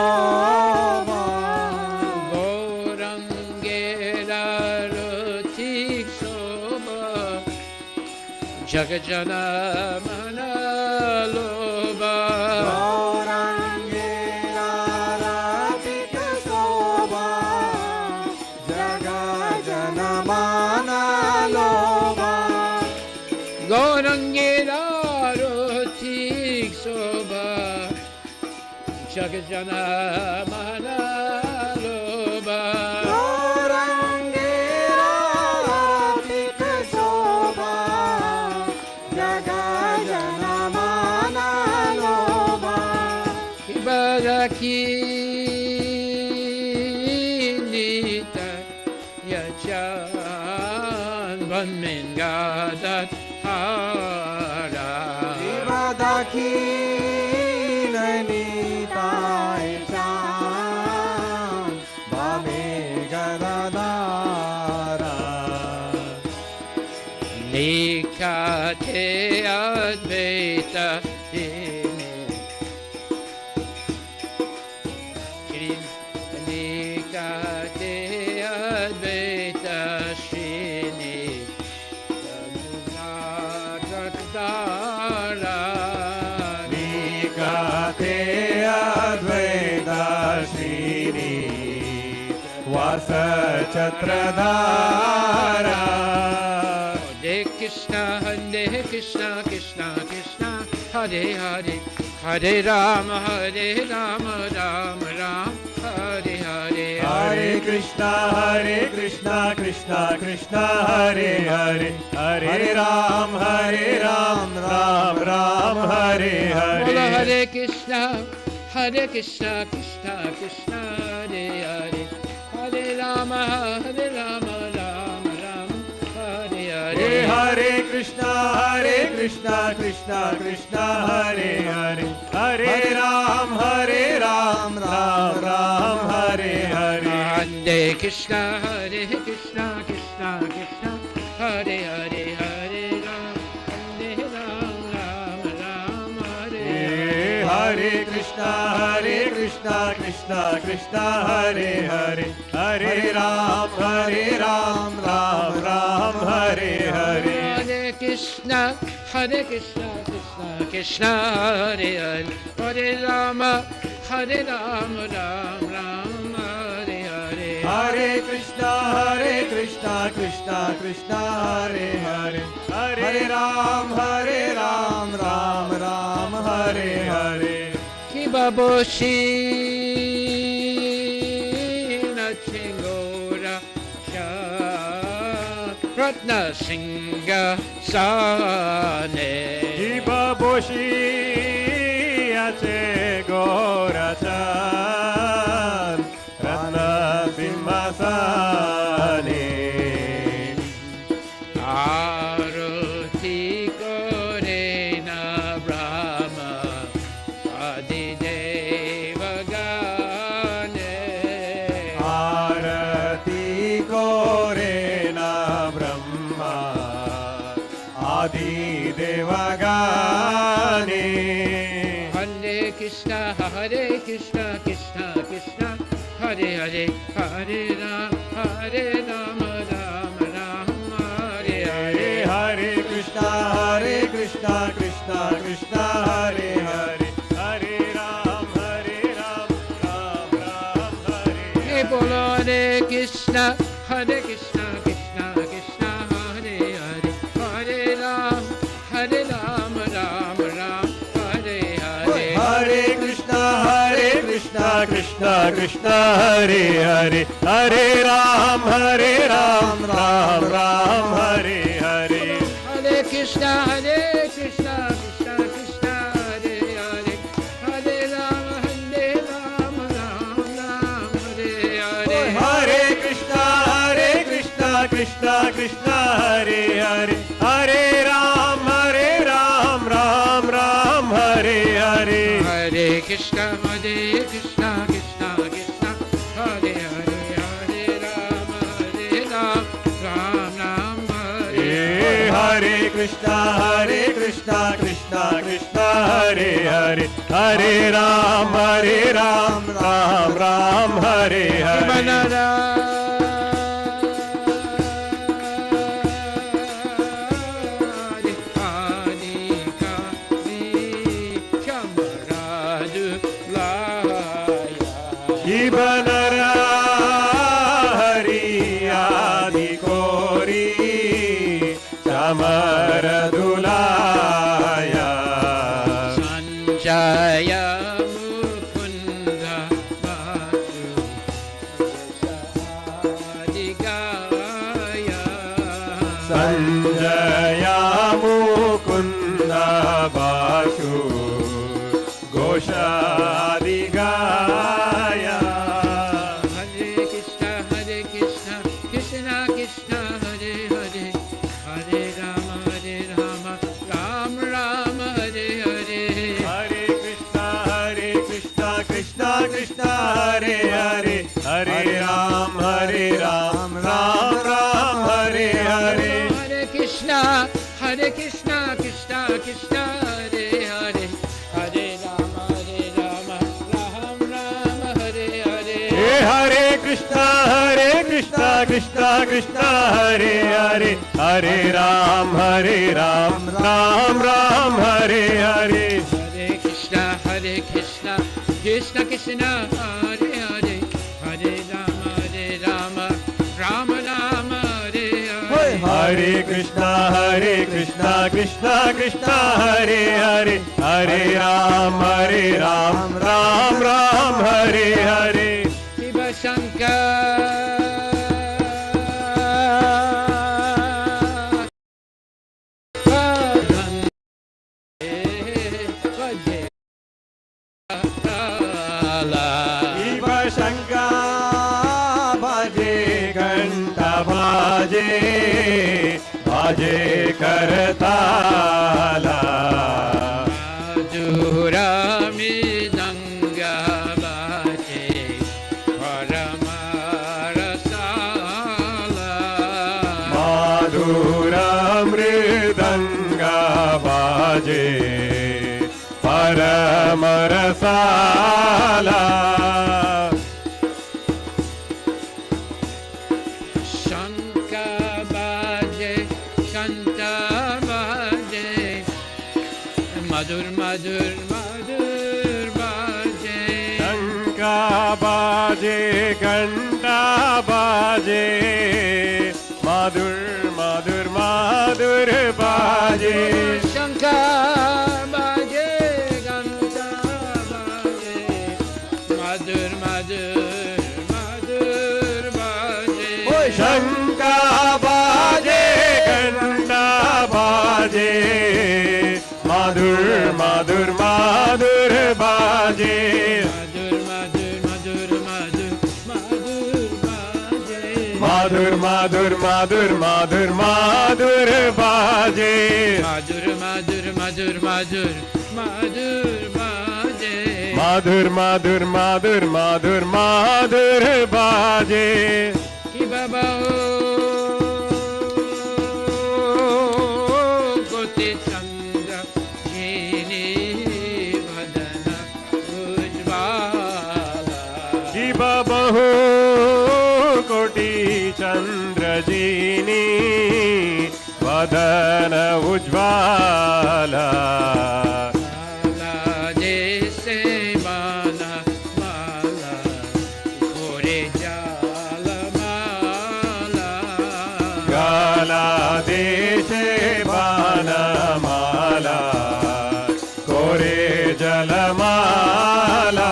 Jagajana Manaloba Gaurangela Radhika Sobha Jagajana Manaloba Gaurangela Rotik Soba Jagajana Manaloba Kinita Yachan Vanmingadat Hara Ibadaki Nanita Yachan Vamigadadara Nikate Advaita Vasa Chatradhara Hare Krishna Krishna Krishna Hare Hare Hare Rama Rama Ram Hare Hare Hare Krishna Krishna Krishna Hare Hare Hare Ram Ram Ram Hare Hare Hare Krishna Krishna Krishna Hare Hare Hare Rama Ram Ram Hare Hare Hare Krishna Krishna Krishna Hare Hare Hare Ram Ram Hare Hare Hare Krishna Krishna Hare Hare Hare Ram Ram Hare Hare Krishna Krishna Hare Hare Hare Ram Ram Hare Hare Hare Krishna Krishna Hare Hare Hare Rama Ram Ram Hare Hare Hare Krishna Krishna Hare Hare Hare Ram Ram Hare Hare Kibaboshi na Chingora Ratna Singha Sane Kibaboshi ache Gaurachan Ratna Simhasane Aarti kore na Brahma Adi Deva Gane Aarti kore na Brahma Hare Hare, Hare Ram, Hare Ram, Ram Ram, Hare Hare. Hare Krishna, Krishna Krishna, Hare Hare, Hare Ram, Ram Ram, Hare Hey, bolo Hare Krishna, Krishna Krishna, Hare Hare, Hare Ram, Ram Ram, Hare Hare. Hare Krishna, Krishna Krishna, Hare Hare, Hare Ram, Ram Ram, Hare Hare. Hare Krishna, Krishna Krishna, Hare Hare, Hare Ram, Ram Ram, Hare Hare. Hare Krishna, Krishna Krishna, Hare Hare, Hare Ram, Ram Ram, Hare Hare. Hare Krishna, Krishna Krishna, Hare Hare, Hare Ram, Ram Ram, Hare Hare. Hare Krishna, Krishna Krishna, Hare Hare, Hare Ram, Ram Hare Hare. Amar Dulaya Sanjaya Mukunda Bhaja Sadigaya Sanjaya Mukunda Bashu Goshadigaya. Hare Krishna, Krishna Krishna, Hare Hare, Hare Rama, Ram Ram, Hare Hare. Hare Krishna, Krishna Krishna, Hare Hare, Hare Ram, Ram Ram, Hare Hare. Hare Krishna, Krishna Krishna, Hare Hare, Hare Rama, Ram Ram, Hare Hare. Hare Krishna, Krishna Krishna, Hare Hare, Hare Ram, Ram Ram, Hare Hare. Hare Krishna, Krishna Krishna, Hare Hare, Hare Rama, Ram Ram, Hare Hare. Hare Krishna, Krishna Krishna, Hare Hare, Hare Ram, Ram Ram, Hare Hare. Shiva Shankar. Bhaje Kartala Madhura Midanga Bhaje Paramarasala. Madhura Mridanga Bhaje Paramarasala. Madhur Madhur Madhur Bhaje. Shanka Bhaje Ganta Bhaje Madhur Madhur Madhur Bhaje. Shankar Bhaje Ganta Bhaje Madhur Madhur Madhur Bhaje. Shanka Bhaje Ganta Bhaje Madhur Madhur Madhur Bhaje. Madhur Madhur Madhur Madhur Madhur Bhaje. Madhur Madhur Madhur Madhur Madhur Bhaje. Madhur Madhur Madhur Madhur Madhur Bhaje. Ki Baba Ho Goti Chandra Gini Vadana Ujvala. Ki Baba Hu ज्योति चंद्रजीनी वदन उज्ज्वला माला जैसे माला माला गोरे जाल माला गला देशे बाणमाला कोरे जलमाला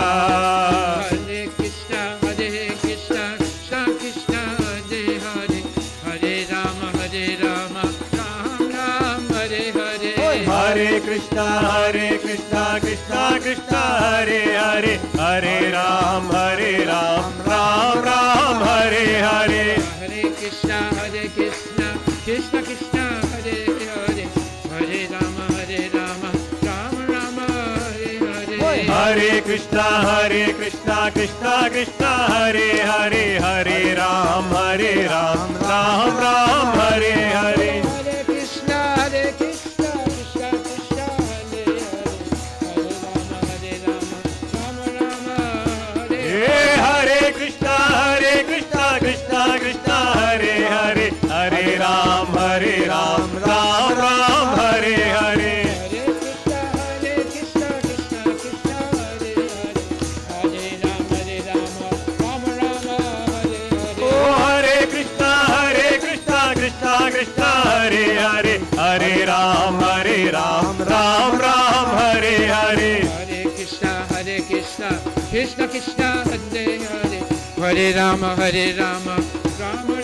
Hare Krishna Krishna Krishna Hare Hare Hare Rama Rama Hare Hare Hare Krishna Krishna Krishna Hare Hare Hare Ram Ram Ram Hare Hare Hare Krishna Krishna Krishna Hare Hare Hare Rama Rama Hare Hare Hare Krishna Krishna Krishna Hare Hare Hare Ram Ram Ram Hare Hare Hare Krishna Krishna Krishna Hare Hare Hare Rama Rama Hare Hare Krishna Krishna Krishna Hare Hare Hare Ram Ram Ram Hare Hare Hare Krishna Krishna Krishna Hare Hare Hare Rama Rama Hare Hare Oh Hare Krishna Krishna Krishna Hare Hare Hare Ram Ram Ram Hare Hare Hare Krishna Krishna Krishna Hare Hare Hare Rama Rama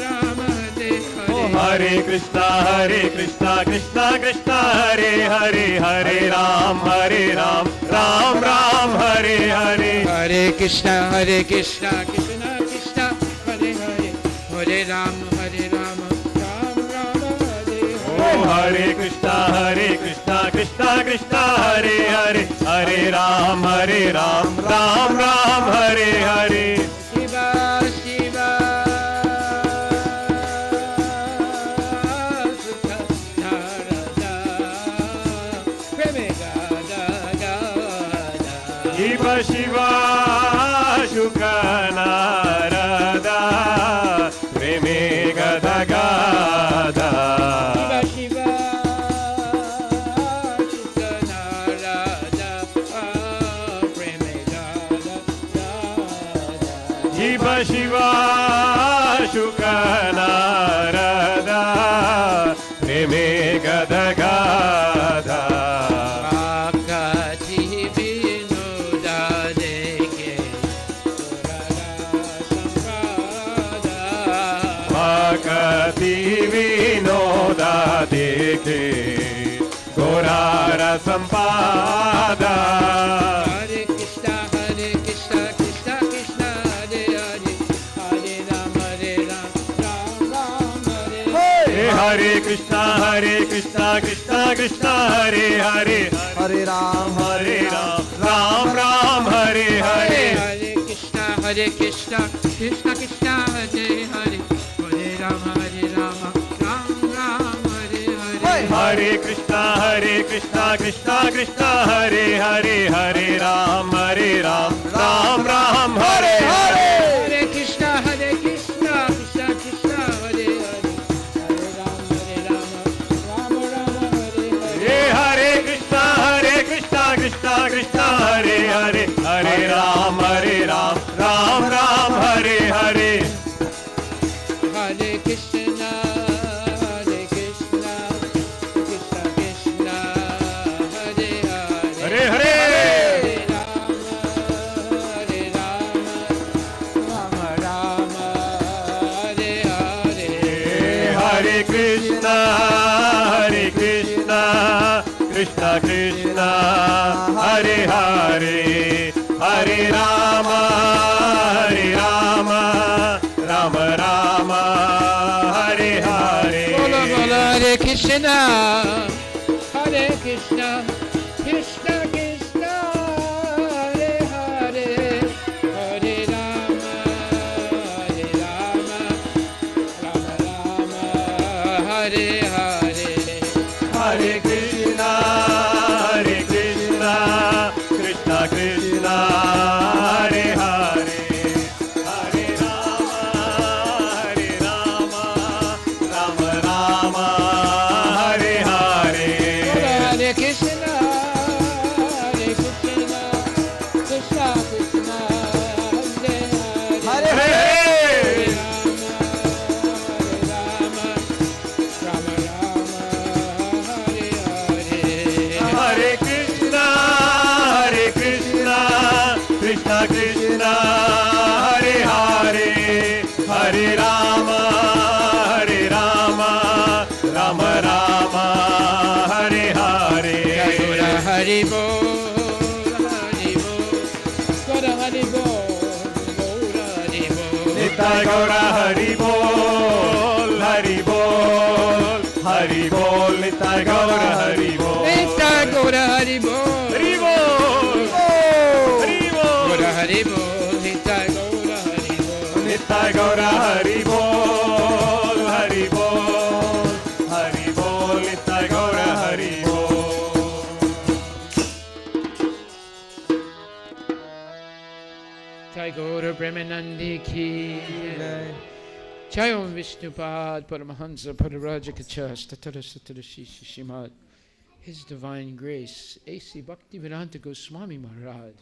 Rama Hare Oh Hare Hare Krishna Krishna Krishna Hare Hare Hare Ram Ram Hare Hare Hare Krishna Krishna Krishna Hare Hare Hare Rama Rama Rama Hare Oh Hare Hare Krishna Krishna Krishna Hare Hare Hare Ram Ram Hare Hare Shiva Shiva Sukha Narada Preme Gada Gada Shiva Shiva Shuka Narada Preme Gada Gada Shiva Sukha Narada Preme Gada Gada Shiva Shiva Shuka Narada Preme Gada Gada Bhakti Vinoda Deke Bhakti Vinoda Dekhe Gaura Sampada Hare Krishna Krishna Krishna Hare Hare Hare Rama Ram Hare Hare Hare Krishna Krishna Hare Hare Hare Ram Ram Ram Hare Hare Hare Krishna Krishna Krishna Hare Hare Hare Rama Ram Hare Hare Hare Krishna Krishna Hare Hare Hare Ram Ram Hare Hare Hare Krishna Krishna Krishna Hare Hare Hare Rama Rama Hare Hare Hare Krishna Krishna Hare Hare Hare Ram Ram Hare Hare Hare Krishna Krishna Krishna Hare Hare Hare Hare Hare Rama Rama Hare Hare Hare Krishna Krishna Krishna Hare Hare Hare Rama Rama Rama Hare Hare Bola bola Hare Krishna Krishna Krishna Hare Hare Hare Rama Rama Rama Hare Hare Hare Krishna Krishna Krishna Hare Hare Hare Rama Hare Rama, Hare Rama, Rama Rama, Hare Hare. Gaura Hari Bol, Hari Bol, Gaura Hari Bol, Gaura Hari Bol. Nitai Gaura Hari Bol, Hari Bol, Hari Bol, Nitai Gaura Hari Bol. Nitai Gaura Hari Bol, Hari Bol, Hari Bol, Gaura Hari Bol, Nitai Gaura Hari Bol. Nitai Gaura Hari Bol, Hari Bol, Hari Bol, Nitai Gaura Hari Bol. Jai Gaura Brahmanandi ki Jai Om Vishnupad Paramahansa Pararaja Kachas Tatara Satara Shishi Shimad. His Divine Grace A.C. Bhaktivedanta Goswami Maharaj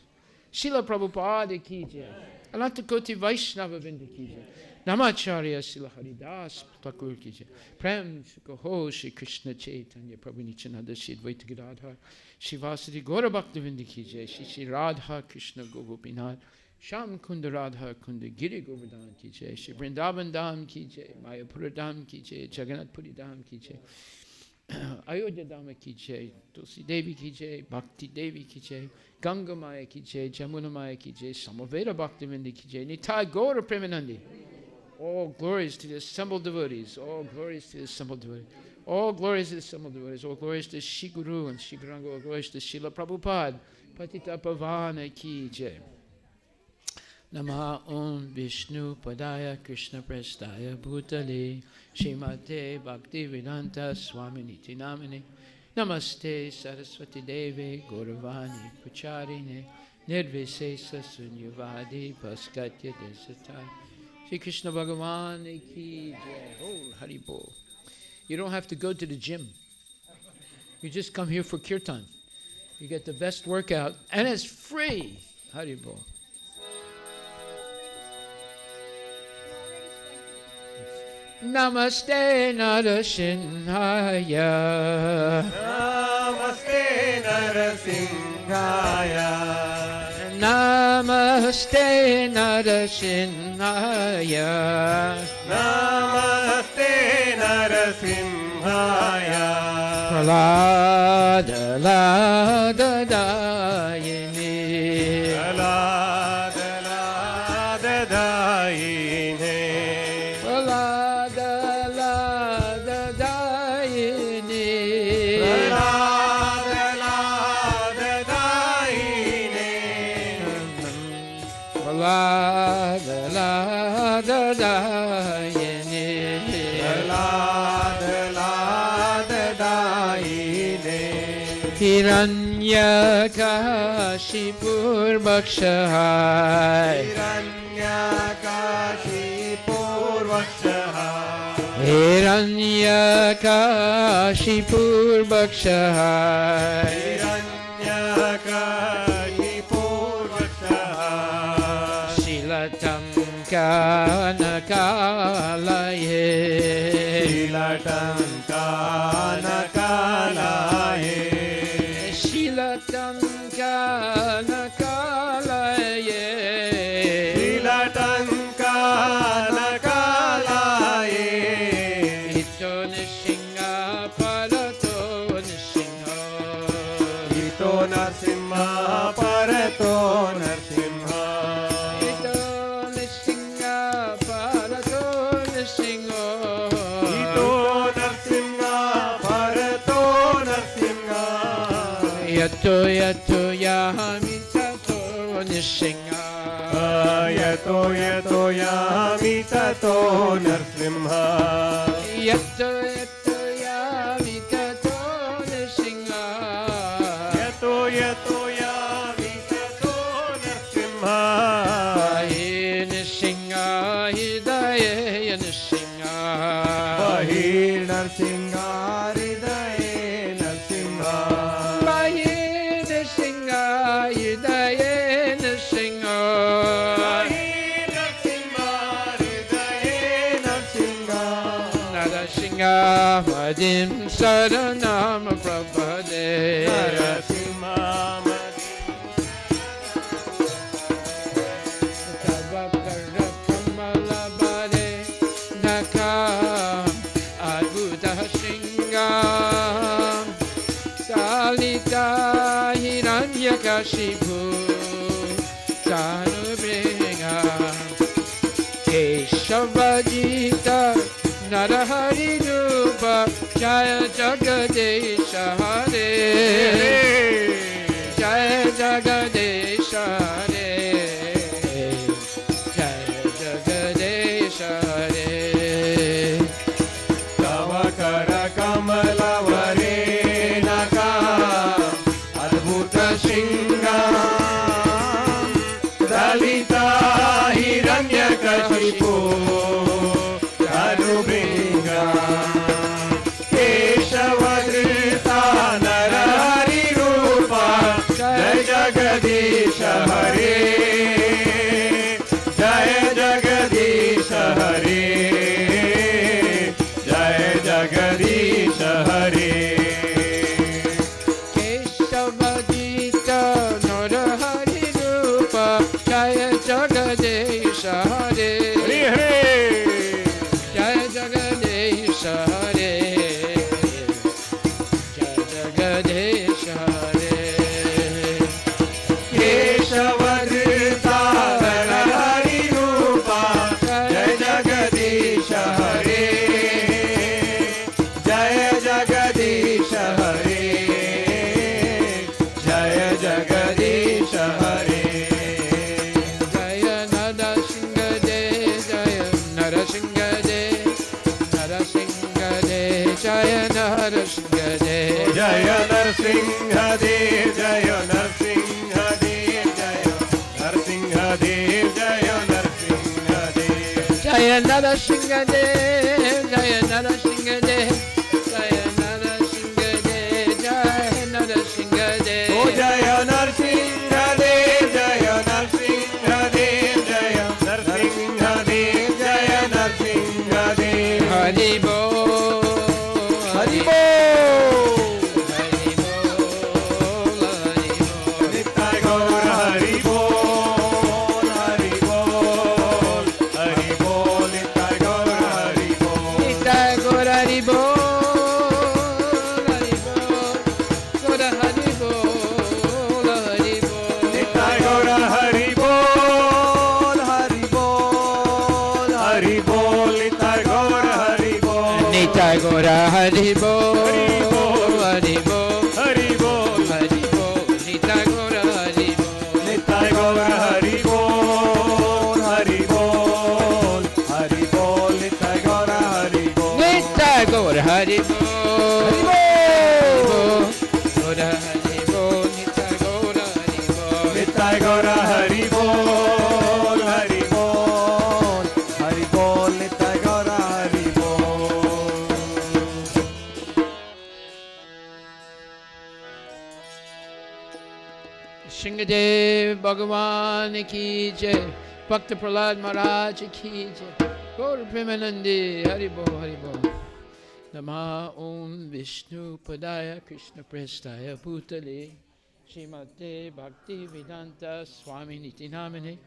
Srila Prabhupada ki jai. Ananta Koti Vaishnava Vinda ki jai. Namacharya Srila Haridas Thakur ki jai. Prem Shri Shri Krishna Chaitanya Prabhu Nityananda Shri Advaita Gadadhar Shri Vasudeva Gaura Bhaktivinda ki jai. Shri Radha Krishna Gopinath Sham Kunda Radha Kunda Giri Govardhan ki jai. Shri Vrindavan Dham ki jai. Mayapura Dham ki jai. Jagannath Puri Dham ki jai. Ayodhya Dhama ki jai. Tulsi Devi ki jai. Bhakti Devi ki jai. Ganga Maya ki jai. Jamuna Maya ki jai. Samaveda Bhaktivinoda ki jai. Nitai Gaura Premanandi. All glories to the assembled devotees. All glories to the assembled devotees. All glories to the assembled devotees. All glories to Shri Guru and Shri Guranga. All glories to Srila Prabhupada. Patita Pavana ki jai. Nama Om Vishnu Padaya Krishna Prestaya Bhutale Srimate Bhaktivedanta Swami Niti Namane Namaste Saraswati Deve Gauravani Pacharine Nirvisesa Sunyavadi Paskatya Desata Shri Krishna Bhagavan ki jai. Oh, Hari Bol. You don't have to go to the gym. You just come here for kirtan. You get the best workout and it's free. Hari Bol. Namaste Narasimhaya. Namaste Narasimhaya. Namaste Narasimhaya. Namaste Narasimhaya. Pralada Lada Dayini. Pralada Lada Dayini. Pralada Lada Dayini. Pralada Lada Dayini. Pralada Lada Dayini. Pralada Lada Dayini. Hiranyakashipur Bhakshahai. Hiranyakashipur Bhakshahai. Hiranyakashipur Bhakshahai. Hiranyakashipur Bhakshahai. Shilatam Kanakalaye. Shilatam Kanakalaye. Shilatam Kanakalaye. Shilatam Kanakalaye. Ito Nishinga Parato Nishinga. Ito Narsimha Parato Narsimha. Ito Nishinga Parato Nishinga. Ito Narsimha Parato Narsimha. Yato Yato Yamitato Nishinga. Yato Yato Yamitato Narsimha. Yato Yato Yamitato Nishinga. Yato Yato Yamitato Narsimha. Nishinga Hidaya Nishinga. Bahir Narsimha Hridaye Narsimha. Nishinga Hidaya Nishinga. Bahir Narsimha Hridaye Narsimha. Narashinga Vadim Saranam Prabhade. Narasimha Tavakara Kamala Bade. Kashi Bhutanu Bringa Keshavajita Narahari Rupa Jaya Jagadesha Hare Jaya Jagadesha Hare Jaya Jagadesha Hare Tava Kara Kamala Varenaka Adbhuta Shinga Dalita Hiranyakashipu Dhanubringa Keshavadrita Narahari Rupa Jai Jagadisha Hare Jai Jagadisha Hare Jai Jagadisha Hare Keshavajita Narahari Rupa Jaya Jagadesha Hare Hare Hare Jaya Jagadesha Hare Jaya Jagadesha Hare Keshavadrita Narahari Rupa Jai Jagadisha Hare Jai Jagadisha Hare Jai Jagadisha Hare Jaya Narasingade Jaya Narasingade Narasingade Jaya Narasingade Jaya Narsimha Dev Jaya Narsimha Dev Jaya Narsimha Dev Jaya Narsimha Dev Jaya Narasingade Jaya Narasingade Jaya Narasingade Jaya Narasingade Oh Jaya Narsimha Dev Jaya Narsimha Dev Jaya Narsimha Dev Jaya Narsimha Dev Hari Bo Hari Bol Hari Bol Hari Bol Nitai Gaura Hari Bol Hari Bol Hari Bol Nitai Gaura Hari Bol Nitai Gaura Hari Bol Hari Bol Gaura Hari Bol Hari Bol Nitai Gaura Hari Bol Hari Bol Hari Bol Nitai Gaura Hari Bol Nitai Gaura Hari Bol Hari Bol Hari Bol Hari Bol Nitai Gaura Hari Bol Nitai Gaura Hari Bol Hari Bol Hari Bol Nitai Gaura Hari Bol Nitai Gaura Hari Bol Gaura Hari Bol Nitai Gaura Hari Bol Nitai Gaura Hari Bol Hari Bol Hari Bol Nitai Gaura Hari Bol Shingadev Bhagavan ki jai, Bhakta Prahlad Maharaj ki jai, Gaur Premanandi Hari Bol Hari Bol. Nama Om Vishnu Padaya Krishna Prestaya Bhutale Srimate Bhaktivedanta Swami Niti Namane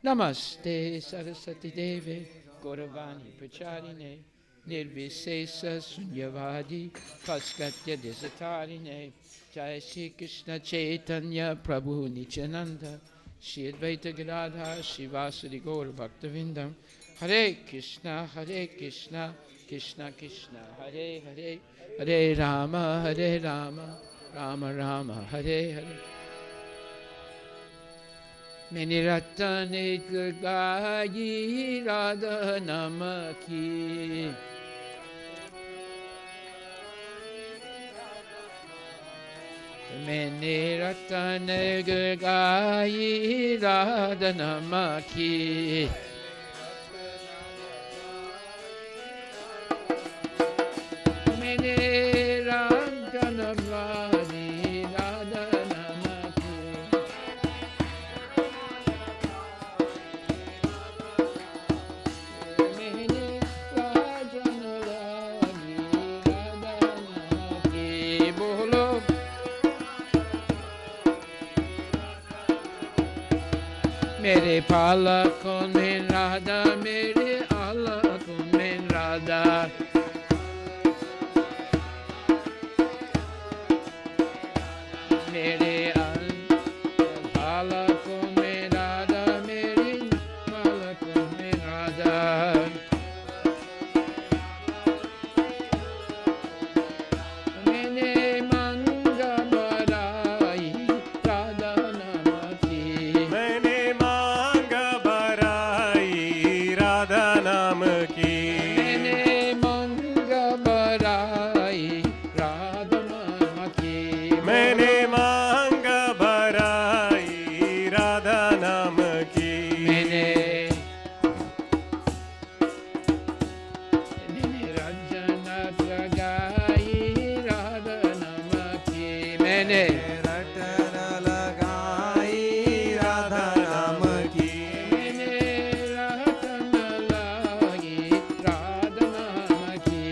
Namaste Saraswati Deve Gauravani Pracharine Nirvisesa Sunyavadi Paskatya Desatarine Jai Shri Krishna Chaitanya Prabhu Nityananda Shri Advaita Gadadhar Shivasari Gaura Bhaktivinoda Hare Krishna Krishna Krishna Hare Hare Hare Rama Rama Rama Hare Hare Many Ratane Gayi Radha Namaki Many Ratane Gayi Radha Namaki Many Ram Janamani Radha Namaki Many Rajanalani Radha Namaki Bolo मेरे पालकों में राधा मेरे आलकों में राधा मेरे नाम की। मैंने मांग भराई राधा नाम की। मैंने मांग भराई राधा नाम की। मैंने रचना लगाई राधा नाम की। मैंने रटन लगाई राधा नाम की। मैंने रटन लगाई राधा नाम की।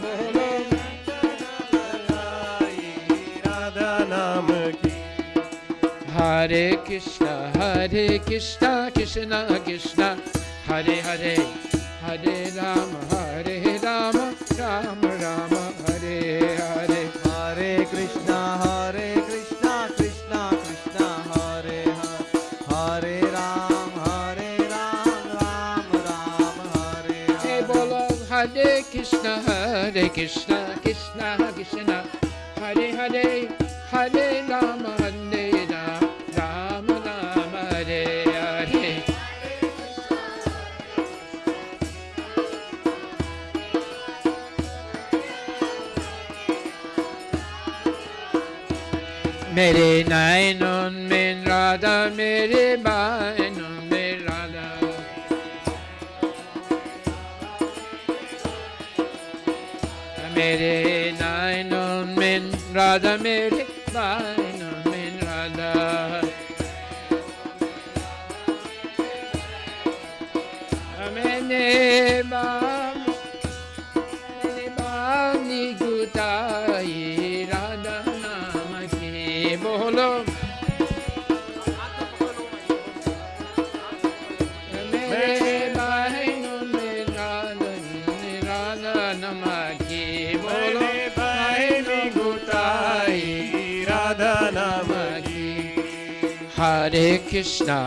बोलो लगाई राधा नाम की। हरे कृष्णा कृष्णा कृष्णा हरे हरे हरे राम राम राम हरे हरे। हरे कृष्णा कृष्णा कृष्णा हरे हरे। हरे राम राम राम हरे हे हरे। बोलो हरे कृष्णा कृष्णा कृष्णा हरे हरे हरे राम राम राम हरे हरे। मेरे नैनों में राधा मेरे बानों में राधा। मेरे नैनों में राधा मेरे बानों में राधा। मैंने बानी गुटाई राधा नाम की। बोलो मेरे बहनों में राधा नाम की। बोलो मैंने बहनी गुटाई राधा नाम की। हरे कृष्णा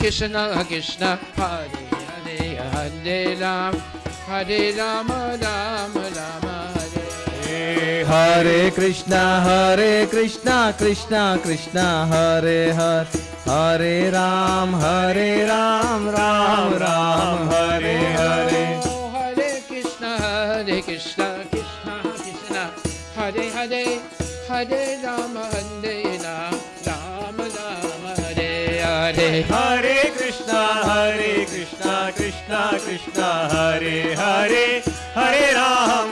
कृष्णा कृष्णा हरे हरे हरे राम राम राम हरे। हरे कृष्णा कृष्णा कृष्णा हरे हरे। हरे राम राम राम हरे हरे। हरे कृष्णा कृष्णा हरे हरे हरे राम राम राम हरे हरे। हरे कृष्णा कृष्णा कृष्णा हरे हरे। हरे राम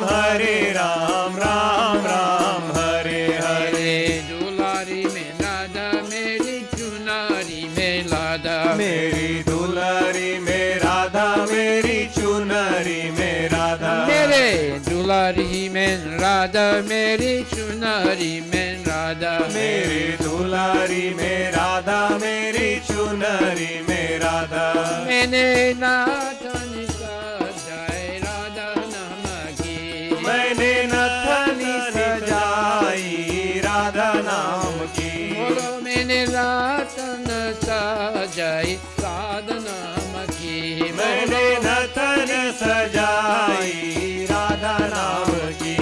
राम राम हरे हरे। दुलारी में राधा मेरी चुनारी में राधा। मेरी दुलारी में राधा मेरी चुनरी में राधा। मेरे दुलारी में राधा मेरी चुनारी में राधा। मेरी दुलारी में राधा मेरी चुनरी में राधा। मैंने नाथनी सजाए राधा नाम की। मैंने नथनी सजाई राधा नाम की। बोलो मैंने रातन सजाई राधा नाम की। मैंने नथन सजाई राधा नाम की।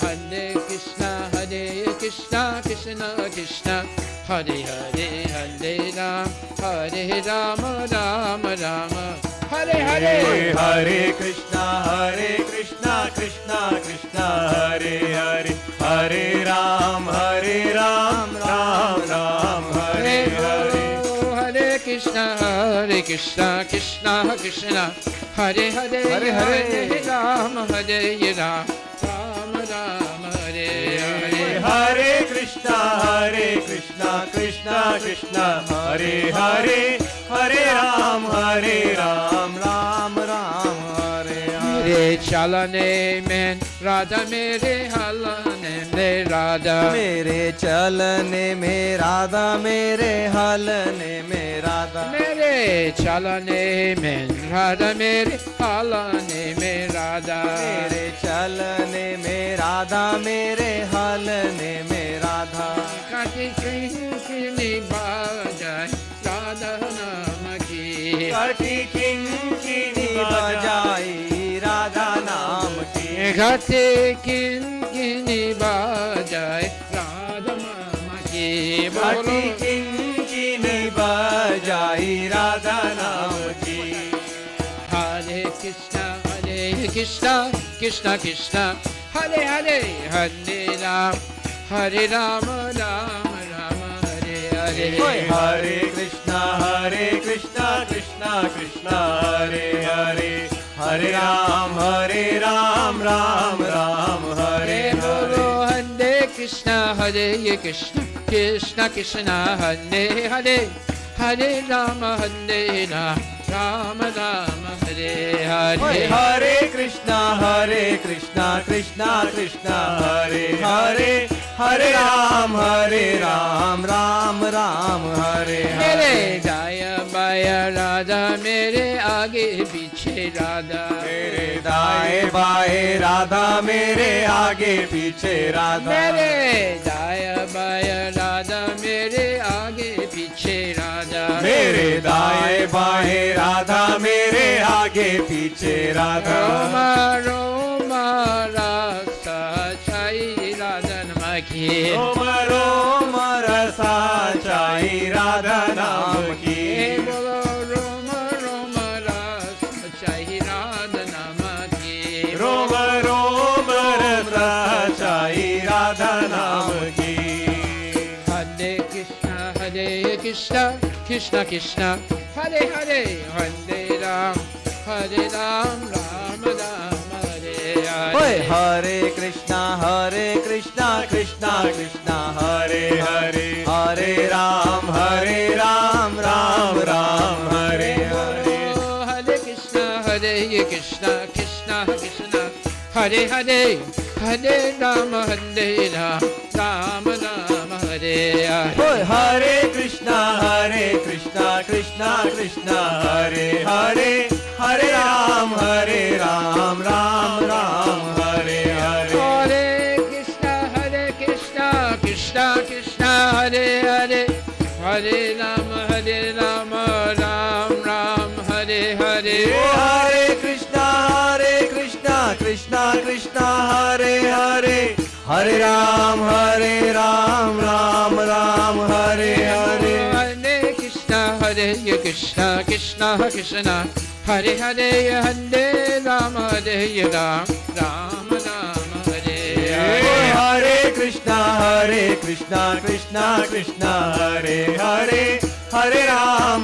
हरे कृष्णा कृष्णा कृष्णा हरे हरे हरे राम राम राम हरे हरे। हरे कृष्णा कृष्णा कृष्णा हरे हरे। हरे राम राम राम हरे हरे। हरे कृष्णा कृष्णा कृष्णा हरे हरे हरे राम राम राम हरे हरे। हरे कृष्णा कृष्णा कृष्णा हरे हरे। हरे राम राम राम हरे हरे। मेरे चलने में राधा मेरे हलने में राधा। मेरे चलने में राधा मेरे हलने में राधा। मेरे चलने में राधा मेरे हलने में राधा। मेरे चलने में राधा मेरे हलने में राधा। काटी किंकिनी बाजाए राधा नाम की। कटी किंकिनी बजाई राधा नाम की। घाटे किंकिनी बाजाए राधा नाम की। कटी किंकिनी बजाई राधा नाम की। Krishna, Krishna Krishna, Hare Hare, Hare Ram, Hare Rama, Rama Rama, Hare Hare. Hare Krishna, Krishna Krishna, Hare Hare, Hare Ram, Ram Ram, Hare Hare. Hare Krishna, Krishna Krishna, Hare Hare, Hare Rama, Rama Rama, Hare Hare. Hare Krishna, Krishna Krishna, Hare Hare, Hare Ram, Ram Ram, Hare Hare. मेरे दाया बाया राधा, मेरे आगे पीछे राधा, मेरे दाएं बाएं राधा, मेरे आगे पीछे राधा. मेरे दाया बाया राधा, मेरे आगे पीछे राधा, मेरे दाएं बाएं राधा, मेरे आगे पीछे राधा. रोमा रोमा रासा छाई राधा नमकी, रोम रोम रसा चाई राधा नाम की. बोलो रोमा रोमा रासा छाई राधा नमकी, रोम रोम रसा चाई राधा नाम की. Hare Krishna, Krishna Krishna, Hare Hare, Hare Ram, Ram Rama, Hare Hare. Hare Krishna, Krishna Krishna, Hare Hare, Hare Ram, Ram Ram, Hare Hare. Hare Krishna, Krishna Krishna, Hare Hare, Hare Rama, Ram Rama, Hare Hare. Hare Krishna, Krishna Krishna, Hare Hare, Hare Ram, Ram Ram, Hare Hare. Hare Krishna, Krishna Krishna, Hare Hare, Hare Rama, Ram Ram, Hare Hare. Hare Krishna, Krishna Krishna, Hare Hare, Hare Ram, Ram Ram, Hare Hare. Hare Krishna, Krishna Krishna, Hare Hare, Hare Rama, Ram Ram, Hare Hare. Hare Krishna, Krishna Krishna, Hare Hare, Hare Ram,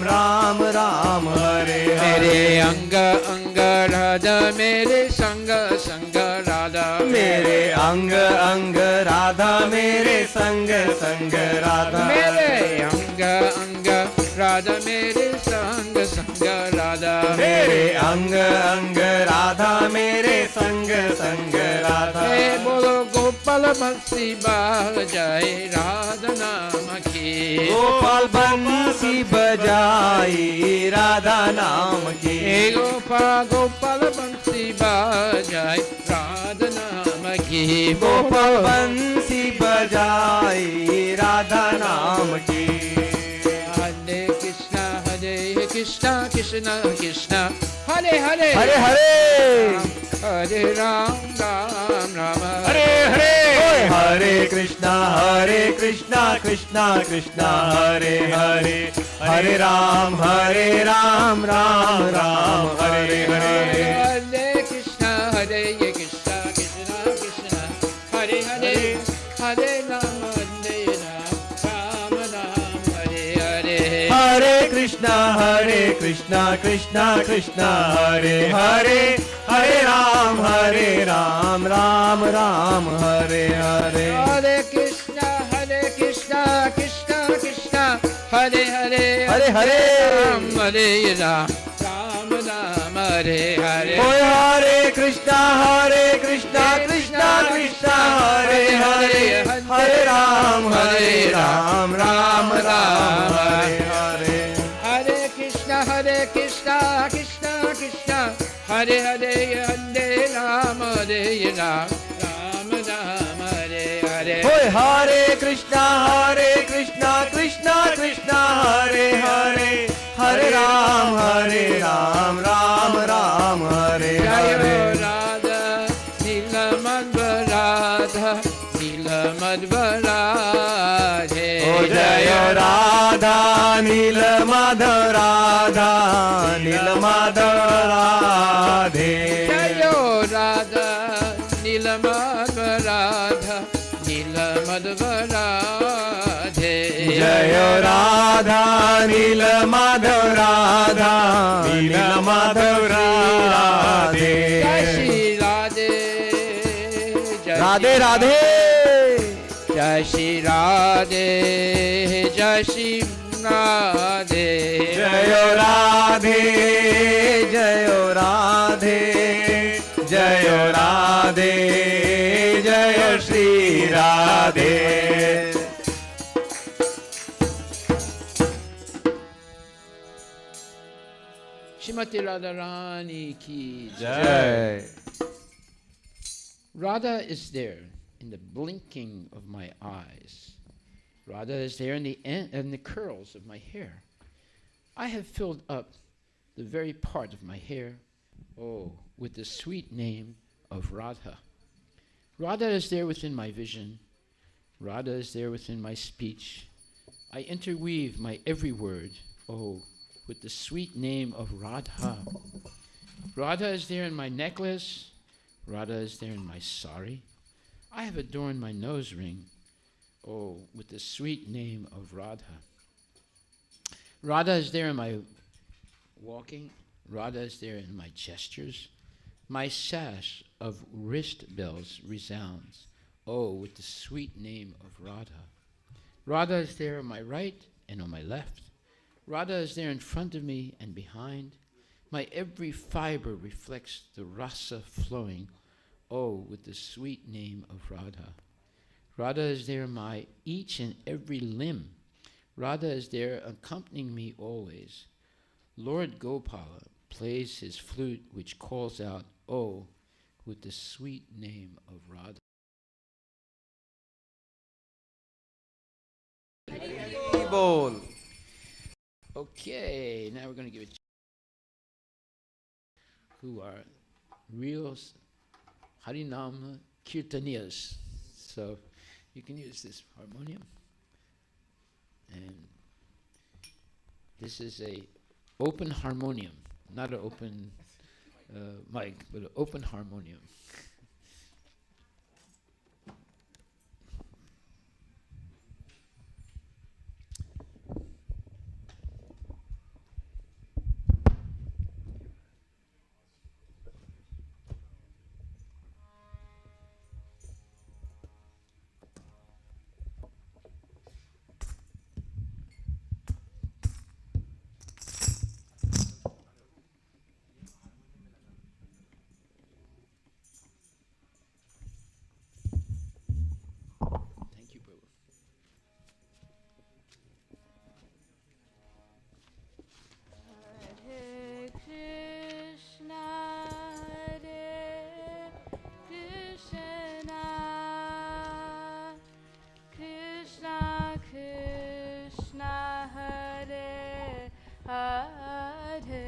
Ram Ram, Hare Hare. मेरे अंग अंग राधा, मेरे संग संग राधा, मेरे अंग अंग राधा, मेरे संग संग राधा. मेरे अंग अंग राधा, मेरे संग संग राधा, मेरे अंग अंग राधा, मेरे संग संग राधा. हे बोलो गोपाल बंसी बजाए राधा नाम की, गोपाल बंसी बजाई राधा नाम की. हे गोपाल बंसी बजाए राधा नाम की, गोपाल बंसी बजाई राधा नाम की. Hare Krishna, Krishna Krishna, Hare Hare, Hare Hare, Hare Ram, Ram Rama, Hare Hare. हरे कृष्णा कृष्णा कृष्णा हरे हरे, हरे Ram Ram Ram Hare Hare. Hare Krishna, Krishna Krishna, Hare Hare, Hare Ram, Ram Ram, Hare Hare. हरे कृष्णा कृष्णा कृष्णा हरे हरे, हरे Ram Ram Ram Hare Hare. Hare Krishna, Krishna Krishna, Hare Hare, Hare Hare. Ram Ram, Ram Hare Hare. ओए हरे कृष्णा कृष्णा कृष्णा हरे हरे, हरे Ram Ram Ram Hare Hare. Hare Krishna, Krishna Krishna, Hare Hare, Hare Ram Ram Ram, Hare Hare. ओए हरे कृष्णा कृष्णा कृष्णा हरे हरे, हरे राम राम राम हरे Jai हरे. Radha, Nilamadva Radha, Nilamadva Radhe. ओ जय राधा नील माधव राधा नील Madhav Radhe Jayo Radha Nila Madhva Radha Nila Madhva Radhe जयो राधा नील माधव राधा नील Madhav Radhe Jai Shri Radhe Jai Radhe Shri Radhe Jai Shri Radhe Jai Shri Radhe जयो राधे जयो राधे जयो राधे जय Shri Radhe Shrimati Radharani ki जय Radha is there in the blinking of my eyes. Radha is there in the curls of my hair. I have filled up the very part of my hair, with the sweet name of Radha. Radha is there within my vision. Radha is there within my speech. I interweave my every word, with the sweet name of Radha. Radha is there in my necklace. Radha is there in my sari. I have adorned my nose ring, with the sweet name of Radha. Radha is there in my walking. Radha is there in my gestures. My sash of wrist bells resounds, with the sweet name of Radha. Radha is there on my right and on my left. Radha is there in front of me and behind. My every fiber reflects the rasa flowing, with the sweet name of Radha. Radha is there in my each and every limb. Radha is there accompanying me always. Lord Gopala plays his flute which calls out, with the sweet name of Radha. बोल Okay, now we're going to give it who are real Harinam Kirtaniyas. So you can use this harmonium. And this is a open harmonium, not an open mic, but an open harmonium. Thank you, Prabhu. Hare Krishna, Hare Krishna, Krishna Krishna, Hare Hare,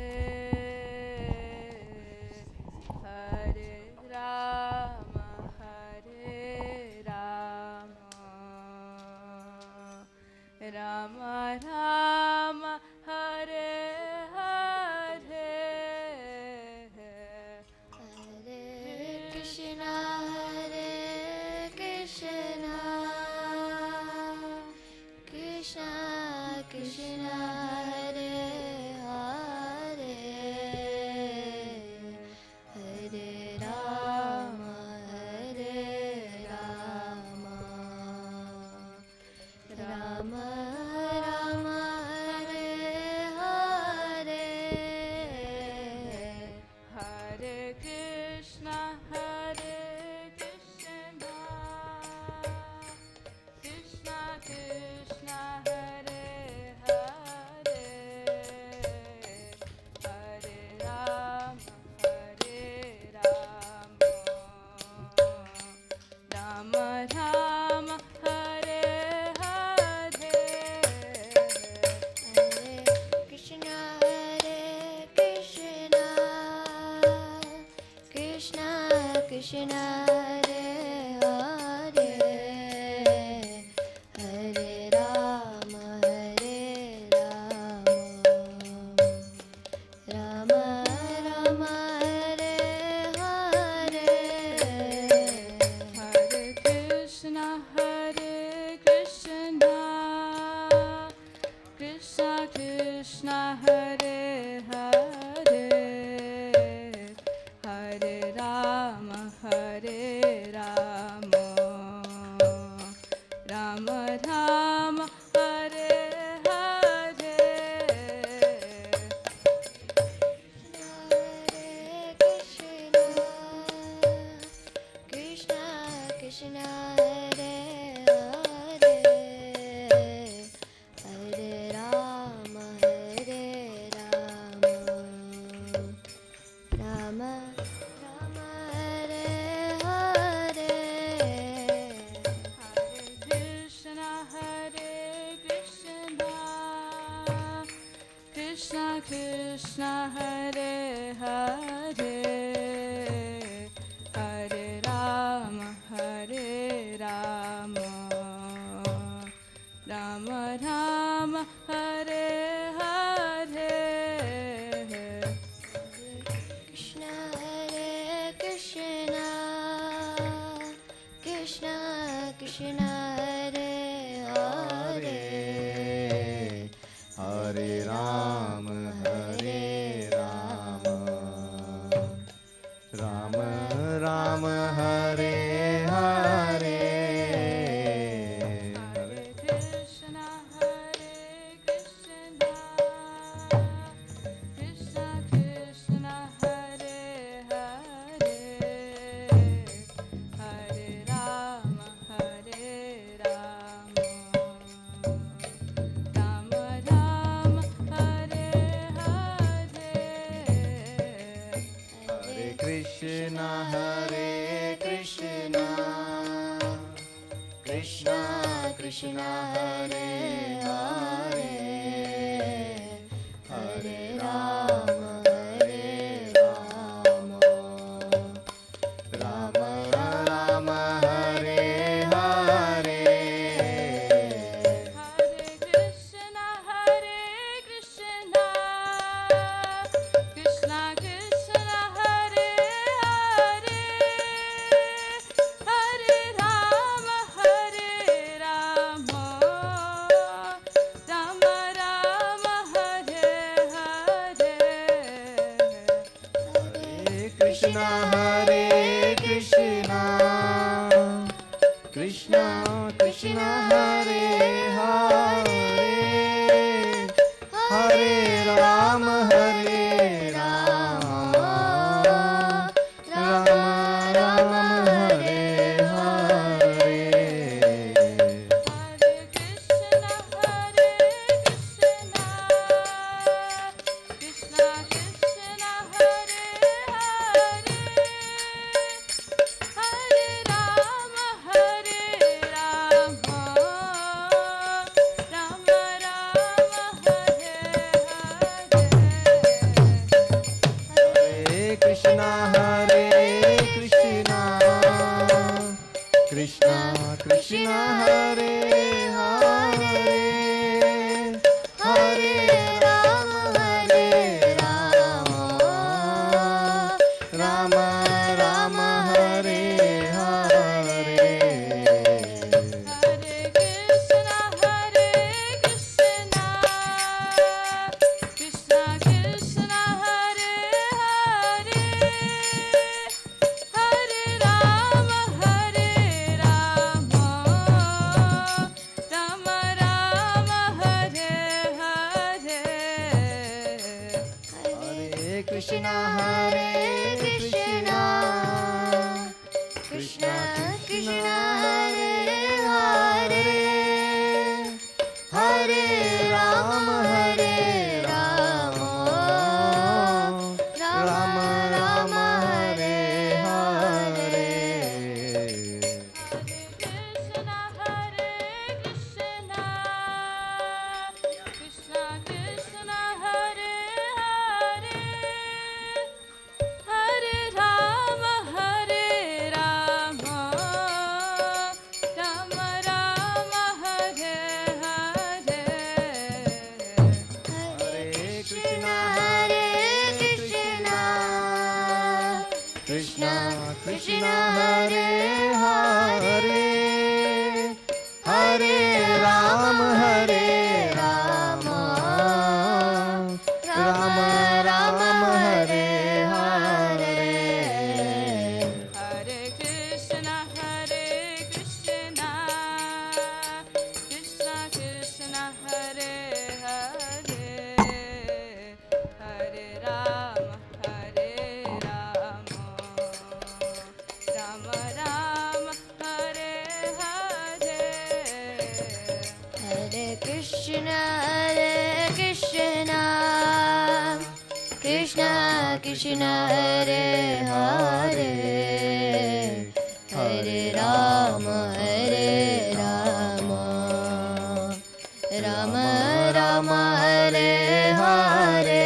Hare Rama, Hare Rama, Rama Rama, Hare Hare, Hare Krishna, Hare Krishna, Krishna Krishna, Hare Hare, Hare Rama, Hare Rama, Rama Rama, Hare Hare, Hare Krishna, Hare Krishna, Krishna Krishna, Hare Hare, Hare Rama, Hare Rama, Rama Rama, Hare Hare, Hare Krishna, Hare Krishna, Krishna Krishna, Hare Hare, Hare Rama, Hare Rama, Hare, Hare Rama, Rama Rama, Hare Hare. Krishna Hare Krishna, Krishna Krishna Hare Hare, Hare Ram, Hare Ram, Ram Ram, Hare Hare. Hare Krishna, Krishna Krishna, Hare Hare, Hare Rama, Rama Rama, Hare Hare. Hare Krishna, Krishna Krishna, Hare Hare, Hare Ram, Ram Ram, Hare Hare. Hare Krishna, Krishna Krishna, Hare Hare, Hare Rama, Rama Rama, Hare Hare. Hare Krishna, Krishna Krishna, Hare Hare, Hare Ram, Ram Ram, Hare Hare. Hare Krishna, Krishna Krishna, Hare Hare, Hare Rama, Rama Rama, Hare Hare. Hare Krishna, Krishna Krishna, Hare Hare, Hare Ram, Ram Ram, Hare Hare. Hare Krishna, Krishna Krishna, Hare Hare, Hare Rama, Rama Rama, Hare Hare. Hare Krishna, Krishna Krishna, Hare Hare, Hare Ram, Ram Ram, Hare Hare. Krishna, Krishna Krishna, Hare Hare, Hare Rama, Rama Rama, Hare Hare. Hare Krishna, Krishna Krishna, Hare Hare, Hare Ram, Ram Ram, Hare Hare. Hare Krishna, Krishna Krishna, Hare Hare, Hare Rama, Rama Rama, Hare Hare. Hare Krishna, Krishna Krishna, Hare Hare, Hare Rama, Rama Rama, Hare Hare.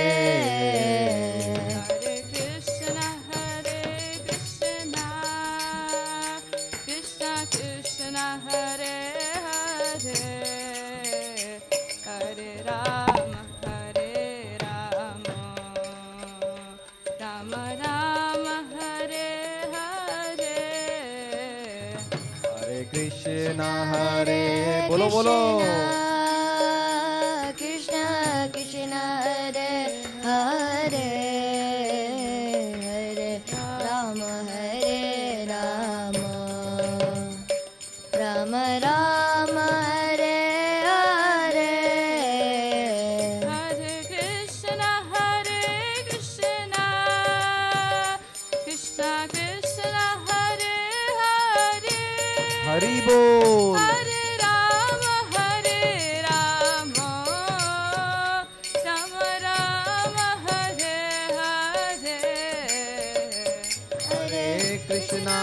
Hare Ram Ram Hare Hare Hare Krishna Hare bolo bolo Krishna Krishna Hare Hare Hare Rama Hare Rama Rama Rama Hare Hare Hare Krishna Krishna Krishna Hare Hare Hari bol Hare Rama Rama Rama Hare Hare Hare Krishna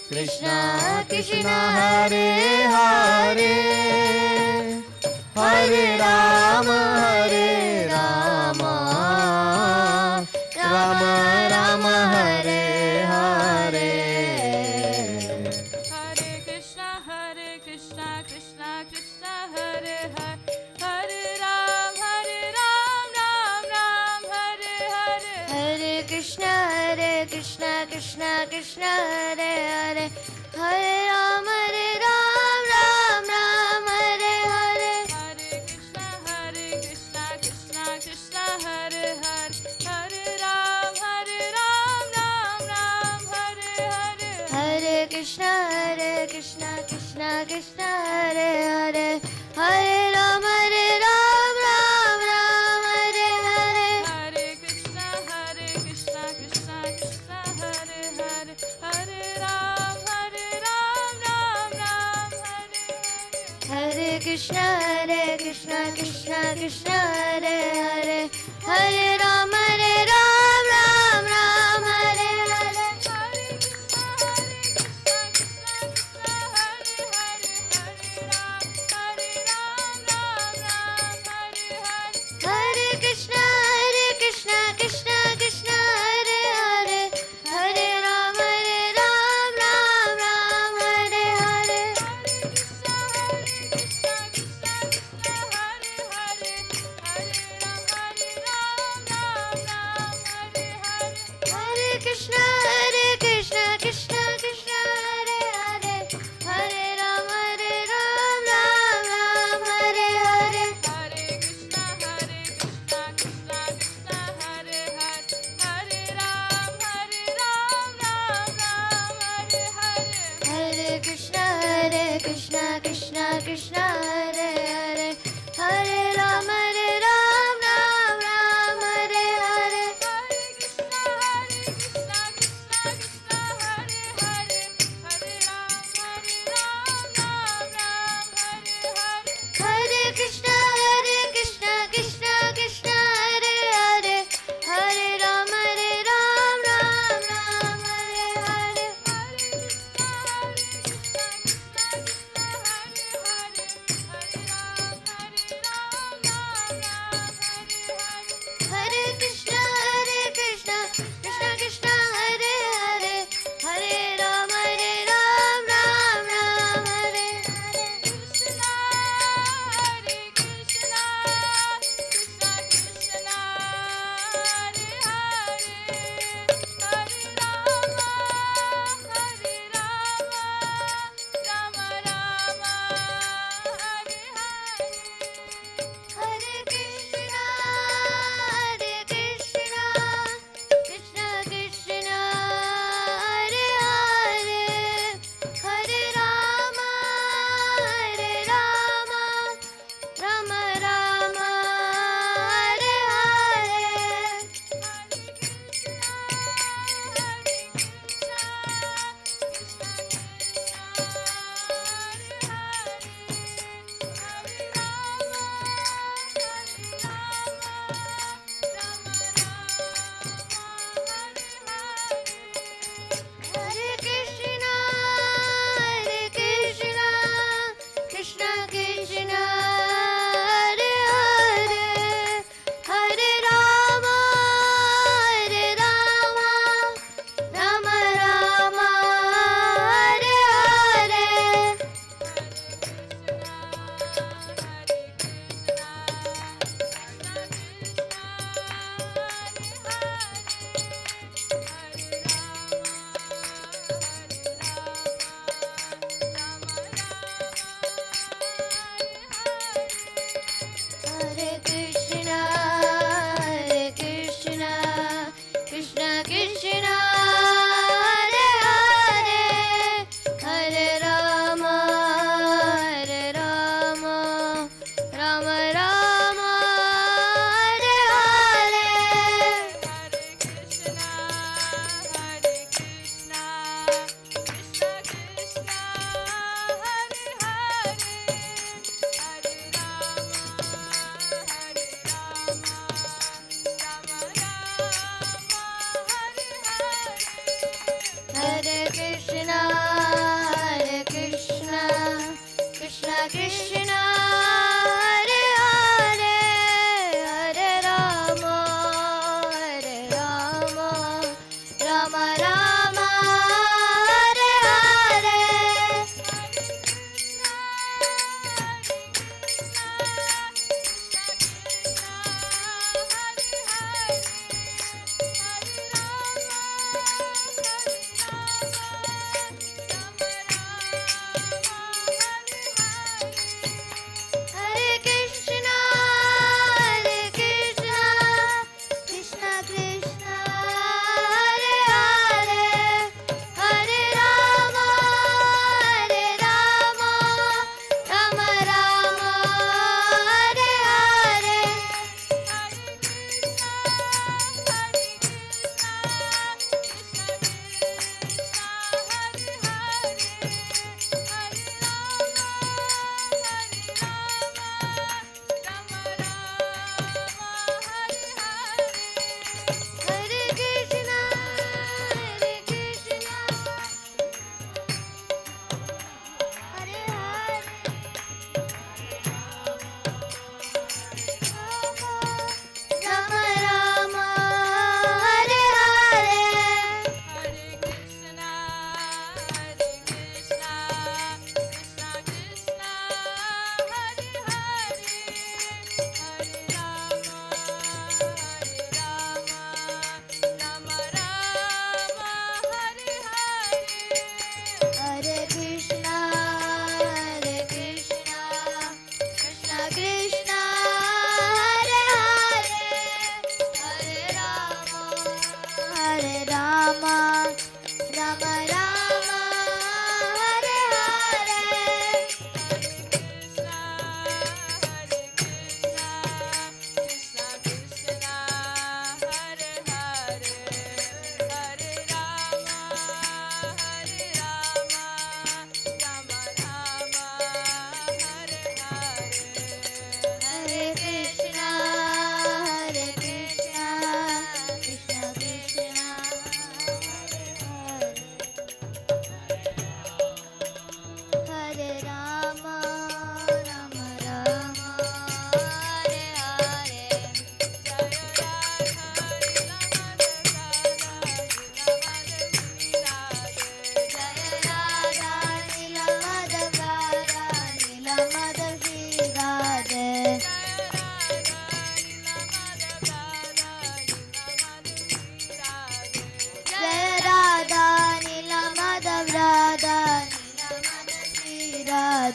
Krishna Krishna Krishna Hare Hare Hare Rama Rama Rama Hare Hare Hare Krishna Krishna Krishna Hare Hare Hare Ram Ram Ram Hare Hare Hare Krishna Krishna Krishna Hare Hare Hare Ram Ram Hare Hare Hare Krishna Krishna Krishna Hare Hare Hare Ram Ram Hare Hare Hare Krishna Krishna Krishna Hare Hare Hare Ram Ram Hare Hare Hare Krishna Krishna Krishna Hare Hare Hare Ram Ram Hare Hare Hare Krishna Krishna Krishna Hare Hare Hare Ram Ram Hare Hare Hare Krishna Krishna Hare Hare Hare Ram Hare Hare Hare Krishna Krishna Krishna Hare Hare Hare Ram Ram Hare Hare Hare Krishna Krishna Krishna Hare Hare Hare Ram Ram Hare Hare Hare Krishna Krishna Krishna Hare Hare Hare Ram Hare Hare Hare Krishna Krishna Krishna Hare Hare Hare Ram Ram Hare Hare Hare Krishna Krishna Krishna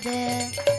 Radhe.